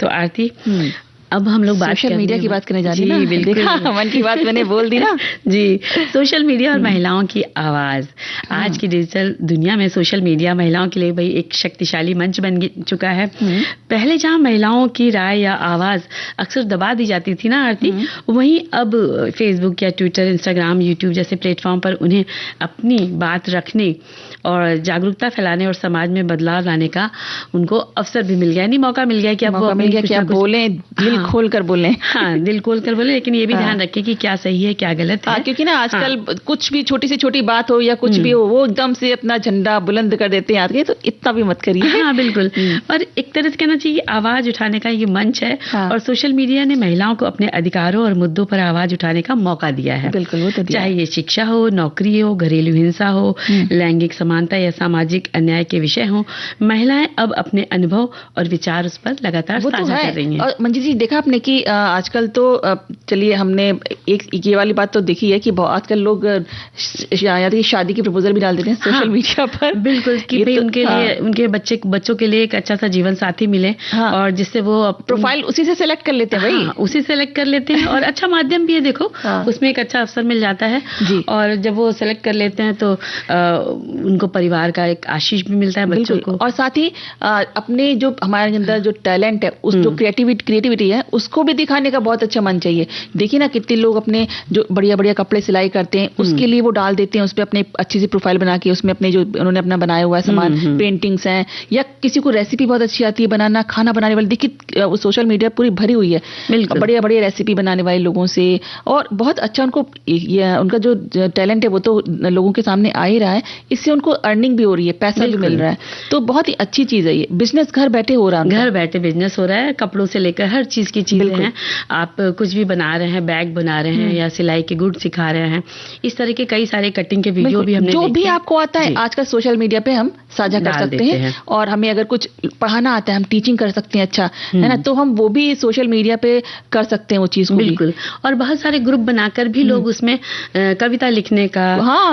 तो आरती, अब हम लोग सोशल मीडिया की बात करने जा रही हैं। बिल्कुल, मन की बात मैंने बोल दी ना। जी, सोशल मीडिया और महिलाओं की आवाज। आज की डिजिटल दुनिया में सोशल मीडिया महिलाओं के लिए भाई एक शक्तिशाली मंच बन चुका है। पहले जहां महिलाओं की राय या आवाज अक्सर दबा दी जाती थी ना आरती, वहीं अब फेसबुक या ट्विटर, इंस्टाग्राम, यूट्यूब जैसे प्लेटफॉर्म पर उन्हें अपनी बात रखने और जागरूकता फैलाने और समाज में बदलाव लाने का उनको अवसर भी मिल गया, नहीं मौका मिल गया कि अब वो बोलें, दिल खोल कर बोलें। हाँ, दिल खोल कर बोले, लेकिन ये भी ध्यान रखें कि क्या सही है क्या गलत है। क्योंकि ना आजकल कुछ भी छोटी से छोटी बात हो या कुछ भी हो, वो एकदम से अपना झंडा बुलंद कर देते हैं आगे, तो इतना भी मत करिए। हाँ बिल्कुल। और एक तरह से कहना चाहिए आवाज उठाने का ये मंच है। और सोशल मीडिया ने महिलाओं को अपने अधिकारों और मुद्दों पर आवाज उठाने का मौका दिया है। बिल्कुल, वो तो दिया। चाहे ये शिक्षा हो, नौकरी हो, घरेलू हिंसा हो, लैंगिक समानता या सामाजिक अन्याय के विषय हो, महिलाएं अब अपने अनुभव और विचार उस पर लगातार साझा कर रही हैं। और मंजीत जी, देखा आपने कि आजकल तो चलिए हमने एक ये वाली बात तो देखी है कि आजकल लोग शादी की प्रपोजल भी डाल देते हैं सोशल मीडिया पर। बिल्कुल, कि भाई उनके लिए, उनके बच्चों के लिए एक अच्छा सा जीवन साथी मिले, और जिससे वो प्रोफाइल उसी से सेलेक्ट कर लेते हैं। भाई उसी सेलेक्ट कर लेते हैं, और अच्छा माध्यम भी है, देखो उसमें एक अच्छा अवसर मिल जाता है। और जब वो सेलेक्ट कर लेते हैं तो उनको परिवार का एक आशीष भी मिलता है बच्चों को। और साथ ही अपने जो हमारे अंदर जो टैलेंट है, उस जो क्रिएटिविटी है, उसको भी दिखाने का बहुत अच्छा मन चाहिए। देखिए ना, कितने लोग अपने जो बढ़िया बढ़िया कपड़े सिलाई करते हैं, उसके लिए वो डाल देते हैं, उस पर अपने अच्छी सी प्रोफाइल बना के, उसमें अपने जो उन्होंने अपना बनाया हुआ है सामान, पेंटिंग्स हैं, या किसी को रेसिपी बहुत अच्छी आती है बनाना, खाना बनाने वाले, देखिए वो सोशल मीडिया पूरी भरी हुई है बढ़िया बढ़िया रेसिपी बनाने वाले लोगों से। और बहुत अच्छा उनको उनका जो टैलेंट है वो तो लोगों के सामने आ ही रहा है, इससे उनको अर्निंग भी हो रही है, पैसा भी मिल रहा है, तो बहुत ही अच्छी चीज है ये। बिजनेस घर बैठे हो रहा है, घर बैठे बिजनेस हो रहा है, कपड़ों से लेकर हर चीज की चीजें हैं। आप कुछ भी बना रहे हैं, बैग बना रहे हैं या सिलाई के गुड़ सिखा रहे हैं, इस तरह के कई सारे कटिंग के वीडियो भी हमने जो भी आपको आता है आजकल सोशल मीडिया पे हम साझा कर सकते हैं। और हमें अगर कुछ पढ़ाना आता है, हम टीचिंग कर सकते हैं, अच्छा है ना, तो हम वो भी सोशल मीडिया पे कर सकते हैं वो चीज को। बिल्कुल। और बहुत सारे ग्रुप बनाकर भी लोग उसमें कविता लिखने का,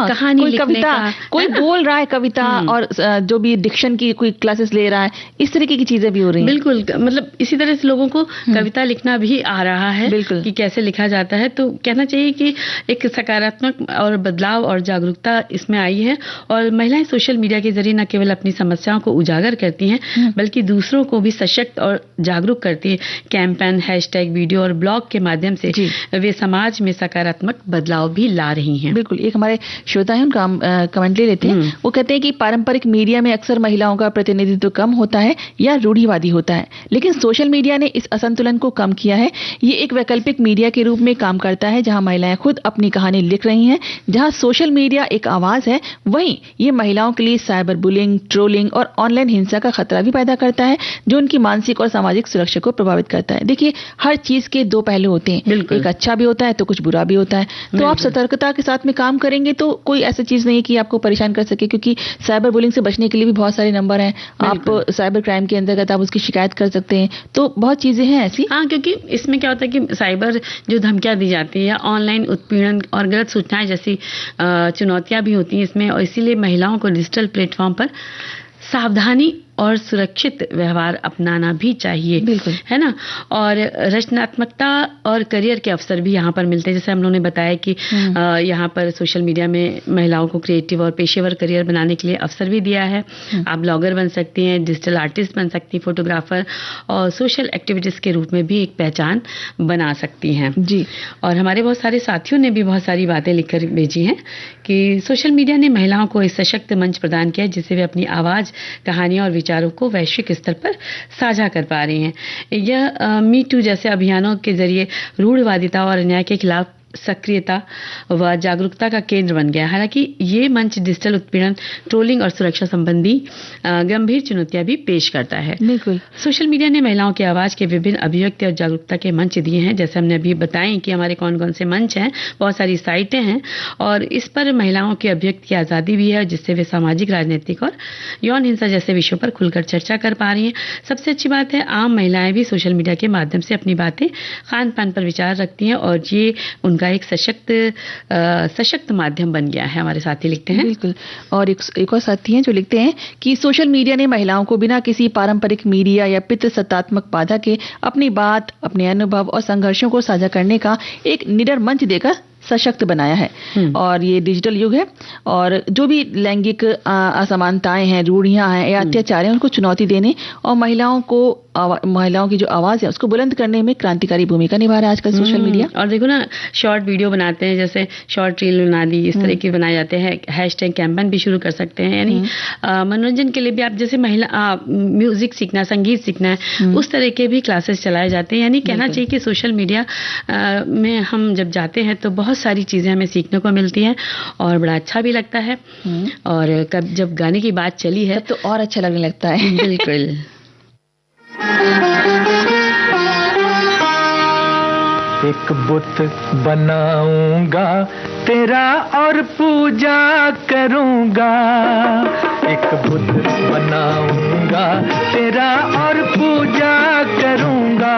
कहानी लिखने का, कोई बोल रहा है कविता, और जो भी डिक्शन की कोई क्लासेस ले रहा है, इस तरीके की चीजें भी हो रही हैं। बिल्कुल, मतलब इसी तरह से लोगों को कविता लिखना भी आ रहा है कि कैसे लिखा जाता है। तो कहना चाहिए कि एक सकारात्मक और बदलाव और जागरूकता इसमें आई है। और महिलाएं सोशल मीडिया के जरिए न केवल अपनी समस्याओं को उजागर करती हैं, बल्कि दूसरों को भी सशक्त और जागरूक करती है। कैंपेन, हैशटैग, वीडियो और ब्लॉग के माध्यम से वे समाज में सकारात्मक बदलाव भी ला रही हैं। बिल्कुल। एक हमारे श्रोता है, उनका कमेंट ले लेते हैं। वो कहते हैं कि पारंपरिक मीडिया में अक्सर महिलाओं का प्रतिनिधित्व कम होता है या रूढ़िवादी होता है, लेकिन सोशल मीडिया ने इस असंतुलन को कम किया है। ये एक वैकल्पिक मीडिया के रूप में काम करता है, जहां महिलाएं खुद अपनी कहानी लिख रही हैं। जहां सोशल मीडिया एक आवाज है, वहीं ये महिलाओं के लिए साइबर बुलिंग, ट्रोलिंग और ऑनलाइन हिंसा का खतरा भी पैदा करता है, जो उनकी मानसिक और सामाजिक सुरक्षा को प्रभावित करता है। देखिए, हर चीज के दो पहलू होते हैं, एक अच्छा भी होता है तो कुछ बुरा भी होता है। तो आप सतर्कता के साथ में काम करेंगे तो कोई ऐसी चीज नहीं है कि आपको परेशान कर सके, क्योंकि साइबर बुलिंग से बचने के लिए भी बहुत सारे नंबर हैं। आप साइबर क्राइम के अंतर्गत आप उसकी शिकायत कर सकते हैं, तो बहुत चीजें हैं ऐसी। हाँ, क्योंकि इसमें क्या होता है कि साइबर जो धमकियां दी जाती है या ऑनलाइन उत्पीड़न और गलत सूचनाएं जैसी चुनौतियां भी होती हैं इसमें, और इसीलिए महिलाओं को डिजिटल प्लेटफॉर्म पर सावधानी और सुरक्षित व्यवहार अपनाना भी चाहिए। बिल्कुल, है ना। और रचनात्मकता और करियर के अवसर भी यहाँ पर मिलते हैं। जैसे हम लोगों ने बताया कि यहाँ पर सोशल मीडिया में महिलाओं को क्रिएटिव और पेशेवर करियर बनाने के लिए अवसर भी दिया है। आप ब्लॉगर बन सकती हैं, डिजिटल आर्टिस्ट बन सकती हैं, फोटोग्राफर, और सोशल एक्टिविटीज के रूप में भी एक पहचान बना सकती हैं जी। और हमारे बहुत सारे साथियों ने भी बहुत सारी बातें लिखकर भेजी हैं कि सोशल मीडिया ने महिलाओं को एक सशक्त मंच प्रदान किया है, जिससे वे अपनी आवाज, कहानियां और विचारों को वैश्विक स्तर पर साझा कर पा रही हैं। यह मी टू जैसे अभियानों के जरिए रूढ़िवादिता और अन्याय के खिलाफ सक्रियता व जागरूकता का केंद्र बन गया। हालांकि ये मंच डिजिटल उत्पीड़न, ट्रोलिंग और सुरक्षा संबंधी गंभीर चुनौतियां भी पेश करता है। बिल्कुल। सोशल मीडिया ने महिलाओं की आवाज के विभिन्न अभिव्यक्ति और जागरूकता के मंच दिए हैं। जैसे हमने अभी बताएं कि हमारे कौन कौन से मंच हैं, बहुत सारी साइटें हैं, और इस पर महिलाओं की अभिव्यक्ति की आज़ादी भी है, जिससे वे सामाजिक, राजनीतिक और यौन हिंसा जैसे विषयों पर खुलकर चर्चा कर पा रही हैं। सबसे अच्छी बात है, आम महिलाएं भी सोशल मीडिया के माध्यम से अपनी बातें, खान पान पर विचार रखती हैं, और ये उनका एक सशक्त माध्यम बन गया है। हमारे साथी लिखते हैं। बिल्कुल। और एक और साथी हैं जो लिखते हैं कि सोशल मीडिया ने महिलाओं को बिना किसी पारंपरिक मीडिया या पितृसत्तात्मक बाधा के अपनी बात, अपने अनुभव और संघर्षों को साझा करने का एक निडर मंच देकर सशक्त बनाया है। और ये डिजिटल युग है, और जो भी लैंगिक असमानताएं हैं, रूढ़ियां हैं या अत्याचार हैं, उनको चुनौती देने और महिलाओं को महिलाओं की जो आवाज है उसको बुलंद करने में क्रांतिकारी भूमिका निभा रहा है आजकल सोशल मीडिया। और देखो ना, शॉर्ट वीडियो बनाते हैं, जैसे शॉर्ट रील बना दी, इस तरह के बनाए जाते हैं। हैशटैग कैंपेन भी शुरू कर सकते हैं, यानी मनोरंजन के लिए भी। आप जैसे महिला म्यूजिक सीखना, संगीत सीखना है, उस तरह के भी क्लासेस चलाए जाते हैं। यानी कहना चाहिए कि सोशल मीडिया में हम जब जाते हैं तो बहुत सारी चीजें हमें सीखने को मिलती हैं और बड़ा अच्छा भी लगता है। और जब गाने की बात चली है तो और अच्छा लगने लगता है। बिल्कुल। एक बुत बनाऊंगा तेरा और पूजा करूंगा, एक बुत बनाऊंगा तेरा और पूजा करूंगा,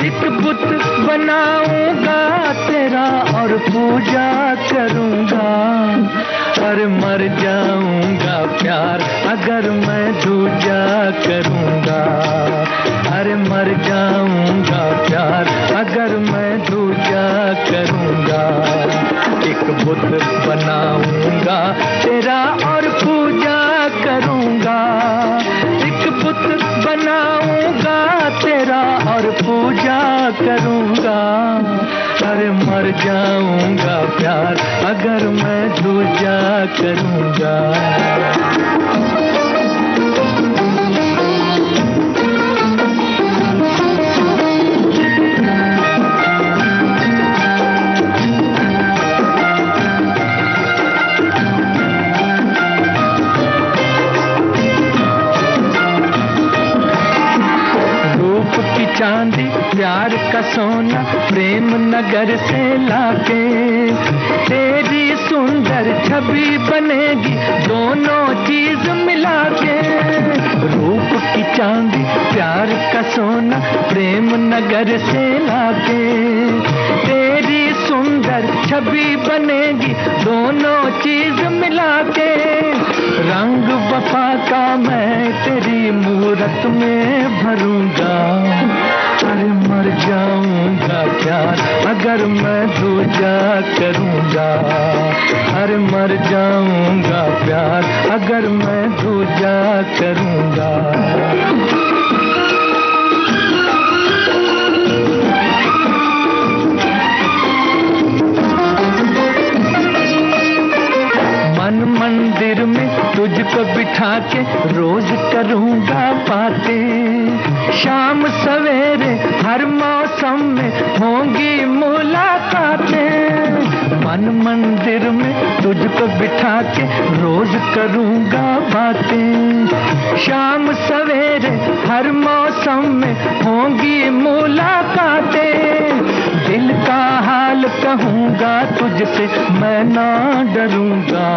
एक बुत बनाऊंगा तेरा और पूजा करूंगा। और मर जाऊंगा प्यार अगर मैं दूजा करूंगा, अरे मर जाऊंगा प्यार अगर मैं दूजा करूंगा। एक बुत बनाऊंगा तेरा और पूजा करूंगा, एक बुत बनाऊंगा तेरा और पूजा करूंगा। अरे मर जाऊंगा प्यार अगर मैं दूजा करूंगा। चांदी प्यार का सोना प्रेम नगर से लाके, तेरी सुंदर छवि बनेगी दोनों चीज मिला के। रूप की चांदी प्यार का सोना प्रेम नगर से लाके, तेरी सुंदर छवि बनेगी दोनों चीज मिला के। रंग वफा का मैं तेरी मूरत में भरूंगा, अरे मर जाऊंगा प्यार अगर मैं दूजा करूंगा, अरे मर जाऊंगा प्यार अगर मैं दूजा करूंगा। मन मंदिर में तुझको बिठा के रोज करूंगा बातें, शाम सवेरे हर मौसम में होंगी मुलाकातें। मन मंदिर में तुझको बिठा के रोज करूंगा बातें, शाम सवेरे हर मौसम में होंगी मुलाकातें। दिल का हाल कहूंगा तुझसे मैं ना डरूंगा,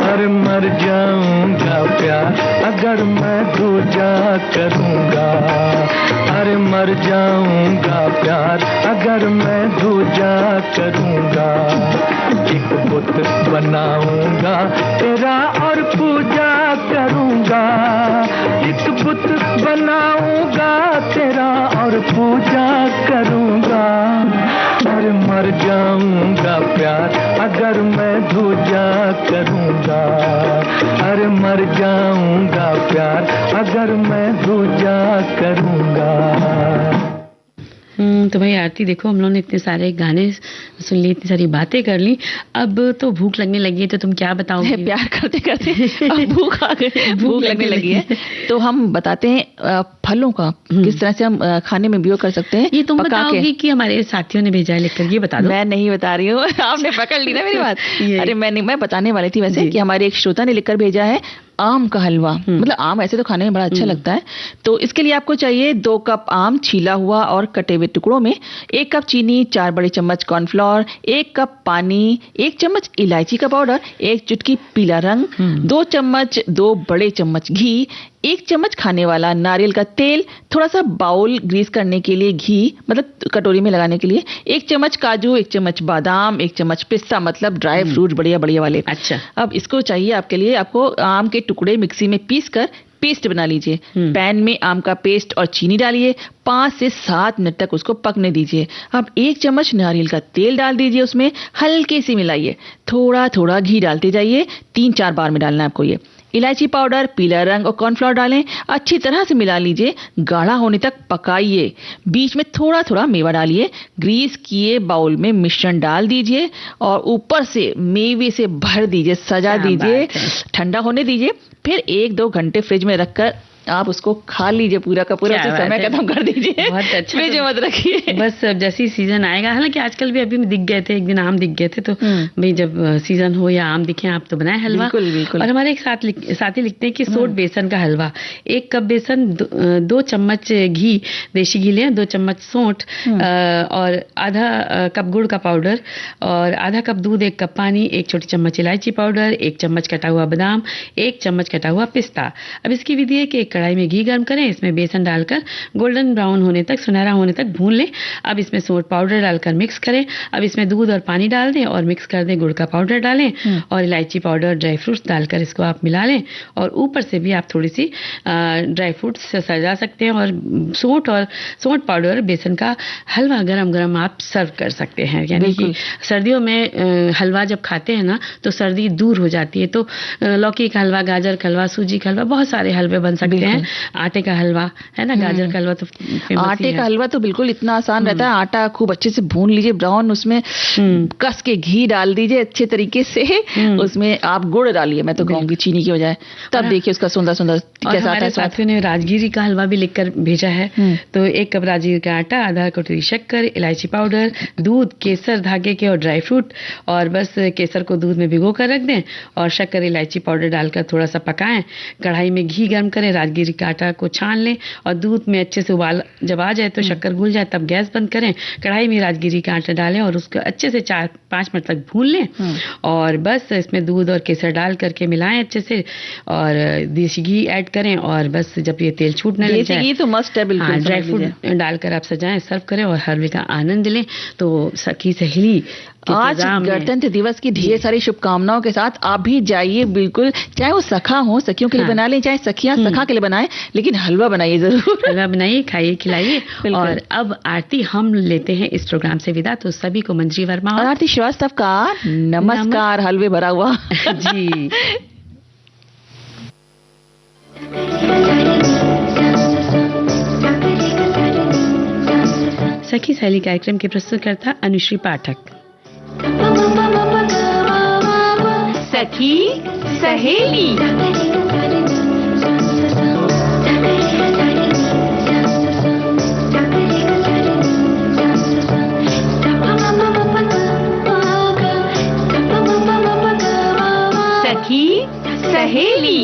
अरे मर जाऊंगा प्यार अगर मैं दूजा करूंगा, अरे मर जाऊंगा प्यार अगर मैं दूजा करूंगा। एक बुत बनाऊंगा तेरा और पूजा करूंगा, एक बुत बनाऊंगा तेरा और पूजा करूंगा। अरे मर जाऊंगा प्यार अगर मैं दूजा करूंगा, अरे मर जाऊंगा प्यार अगर मैं दूजा करूंगा। तो भाई आरती, देखो हम लोगों ने इतने सारे गाने सुन लिए, इतनी सारी बातें कर ली, अब तो भूख लगने लगी है, तो तुम क्या बताओगे? प्यार करते करते अब भूख आ गई, भूख लगने लगी है। तो हम बताते हैं फलों का किस तरह से हम खाने में उपयोग कर सकते हैं। ये तुम बताओगी कि हमारे साथियों ने भेजा है लिखकर? ये बता दो। मैं नहीं बता रही हूँ, आपने पकड़ ली ना मेरी बात। अरे मैं बताने वाली थी वैसे कि हमारे एक श्रोता ने लिखकर भेजा है आम का हलवा। मतलब आम ऐसे तो खाने में बड़ा अच्छा लगता है। तो इसके लिए आपको चाहिए 2 कप आम छीला हुआ और कटे हुए टुकड़ों में, 1 कप चीनी, 4 बड़े चम्मच कॉर्नफ्लोर, 1 कप पानी, 1 चम्मच इलायची का पाउडर, 1 चुटकी पीला रंग, 2 बड़े चम्मच घी, 1 चम्मच खाने वाला नारियल का तेल, थोड़ा सा बाउल ग्रीस करने के लिए घी, मतलब कटोरी में लगाने के लिए, 1 चम्मच काजू, 1 चम्मच बादाम, 1 चम्मच पिस्ता, मतलब ड्राई फ्रूट बढ़िया बढ़िया वाले। अच्छा, अब इसको चाहिए आपके लिए, आपको आम के टुकड़े मिक्सी में पीस कर पेस्ट बना लीजिए। पैन में आम का पेस्ट और चीनी डालिए, 5 से 7 मिनट तक उसको पकने दीजिए। अब 1 चम्मच नारियल का तेल डाल दीजिए, उसमें हल्के से मिलाइए, थोड़ा थोड़ा घी डालते जाइए, 3-4 बार में डालना है आपको ये। इलायची पाउडर, पीला रंग और कॉर्नफ्लोर डालें। अच्छी तरह से मिला लीजिए, गाढ़ा होने तक पकाइए। बीच में थोड़ा थोड़ा मेवा डालिए। ग्रीस किए बाउल में मिश्रण डाल दीजिए और ऊपर से मेवे से भर दीजिए, सजा दीजिए, ठंडा होने दीजिए। फिर 1-2 घंटे फ्रिज में रखकर आप उसको खा लीजिए, पूरा का पूरा समय खत्म कर दीजिए। बहुत अच्छा, फ्रिज में मत रखिए। बस जैसे ही सीजन आएगा, हालांकि आजकल भी अभी दिख गए थे, एक दिन आम दिख गए थे, तो भाई जब सीजन हो या आम दिखे आप तो बनाए हलवा। बिल्कुल, बिल्कुल। और हमारे एक साथी लिखते हैं कि सोट बेसन का हलवा। 1 कप बेसन, 2 चम्मच घी, देशी घी लें, 2 चम्मच सोंठ और आधा कप गुड़ का पाउडर और आधा कप दूध, 1 कप पानी, 1 छोटी चम्मच इलायची पाउडर, 1 चम्मच कटा हुआ बादाम, 1 चम्मच कटा हुआ पिस्ता। अब इसकी विधि है कि कढ़ाई में घी गर्म करें, इसमें बेसन डालकर गोल्डन ब्राउन होने तक, सुनहरा होने तक भून लें। अब इसमें सोंठ पाउडर डालकर मिक्स करें। अब इसमें दूध और पानी डाल दें और मिक्स कर दें। गुड़ का पाउडर डालें और इलायची पाउडर, ड्राई फ्रूट्स डालकर इसको आप मिला लें और ऊपर से भी आप थोड़ी सी ड्राई फ्रूट्स से सजा सकते हैं। और सोंठ पाउडर और बेसन का हलवा गरम गरम आप सर्व कर सकते हैं। यानी कि सर्दियों में हलवा जब खाते हैं ना तो सर्दी दूर हो जाती है। तो लौकी का हलवा, गाजर का हलवा, सूजी का हलवा, बहुत सारे हलवे बन सकते हैं। आटे का हलवा है ना, गाजर का हलवा तो आटे का हलवा तो बिल्कुल इतना आसान रहता है। आटा खूब अच्छे से भून लीजिए ब्राउन, उसमें कस के घी डाल दीजिए अच्छे तरीके से। उसमें आप गुड़ डालिए, मैं तो कहूंगी चीनी की बजाय, तब देखिए उसका सुंदर सुंदर कैसा आता है। साथियों ने राजगिरी का हलवा भी लिखकर भेजा है। तो 1 कप राजगिरी का आटा, आधा कटोरी शक्कर, इलायची पाउडर, दूध, केसर, धागे के और ड्राई फ्रूट, और बस केसर को दूध में भिगो कर रख दें और शक्कर, इलायची पाउडर डालकर थोड़ा सा पकाएं। कढ़ाई में घी गर्म करें, राजगिरी का आटा को छान लें और दूध में अच्छे से उबाल जब आ जाए तो शक्कर घुल जाए तब गैस बंद करें। कढ़ाई में राजगिरी का आटा डालें और उसको अच्छे से 4-5 मिनट तक भून लें और बस इसमें दूध और केसर डाल करके मिलाएं अच्छे से और देसी घी ऐड करें और बस जब ये तेल छूटने लग जाए, देसी घी तो मस्ट है बिल्कुल, ड्राई फ्रूट डालकर आप सजाएं, सर्व करें और हलवे का आनंद लें। तो सखी सहेली, आज गणतंत्र दिवस की ढेर सारी शुभकामनाओं के साथ आप भी जाइए, बिल्कुल, चाहे वो सखा हो, सखियों के लिए बना लें, चाहे सखियां सखा के लिए बनाएं, लेकिन हलवा बनाइए जरूर। हलवा बनाइए, खाइए, खिलाइए। और अब आरती हम लेते हैं इस प्रोग्राम से विदा। तो सभी को मंजरी वर्मा और आरती श्रीवास्तव का नमस्कार, हलवे भरा हुआ। जी। सखी सहेली कार्यक्रम के प्रस्तुतकर्ता अनुश्री पाठक। सखी सहेली। सखी सहेली।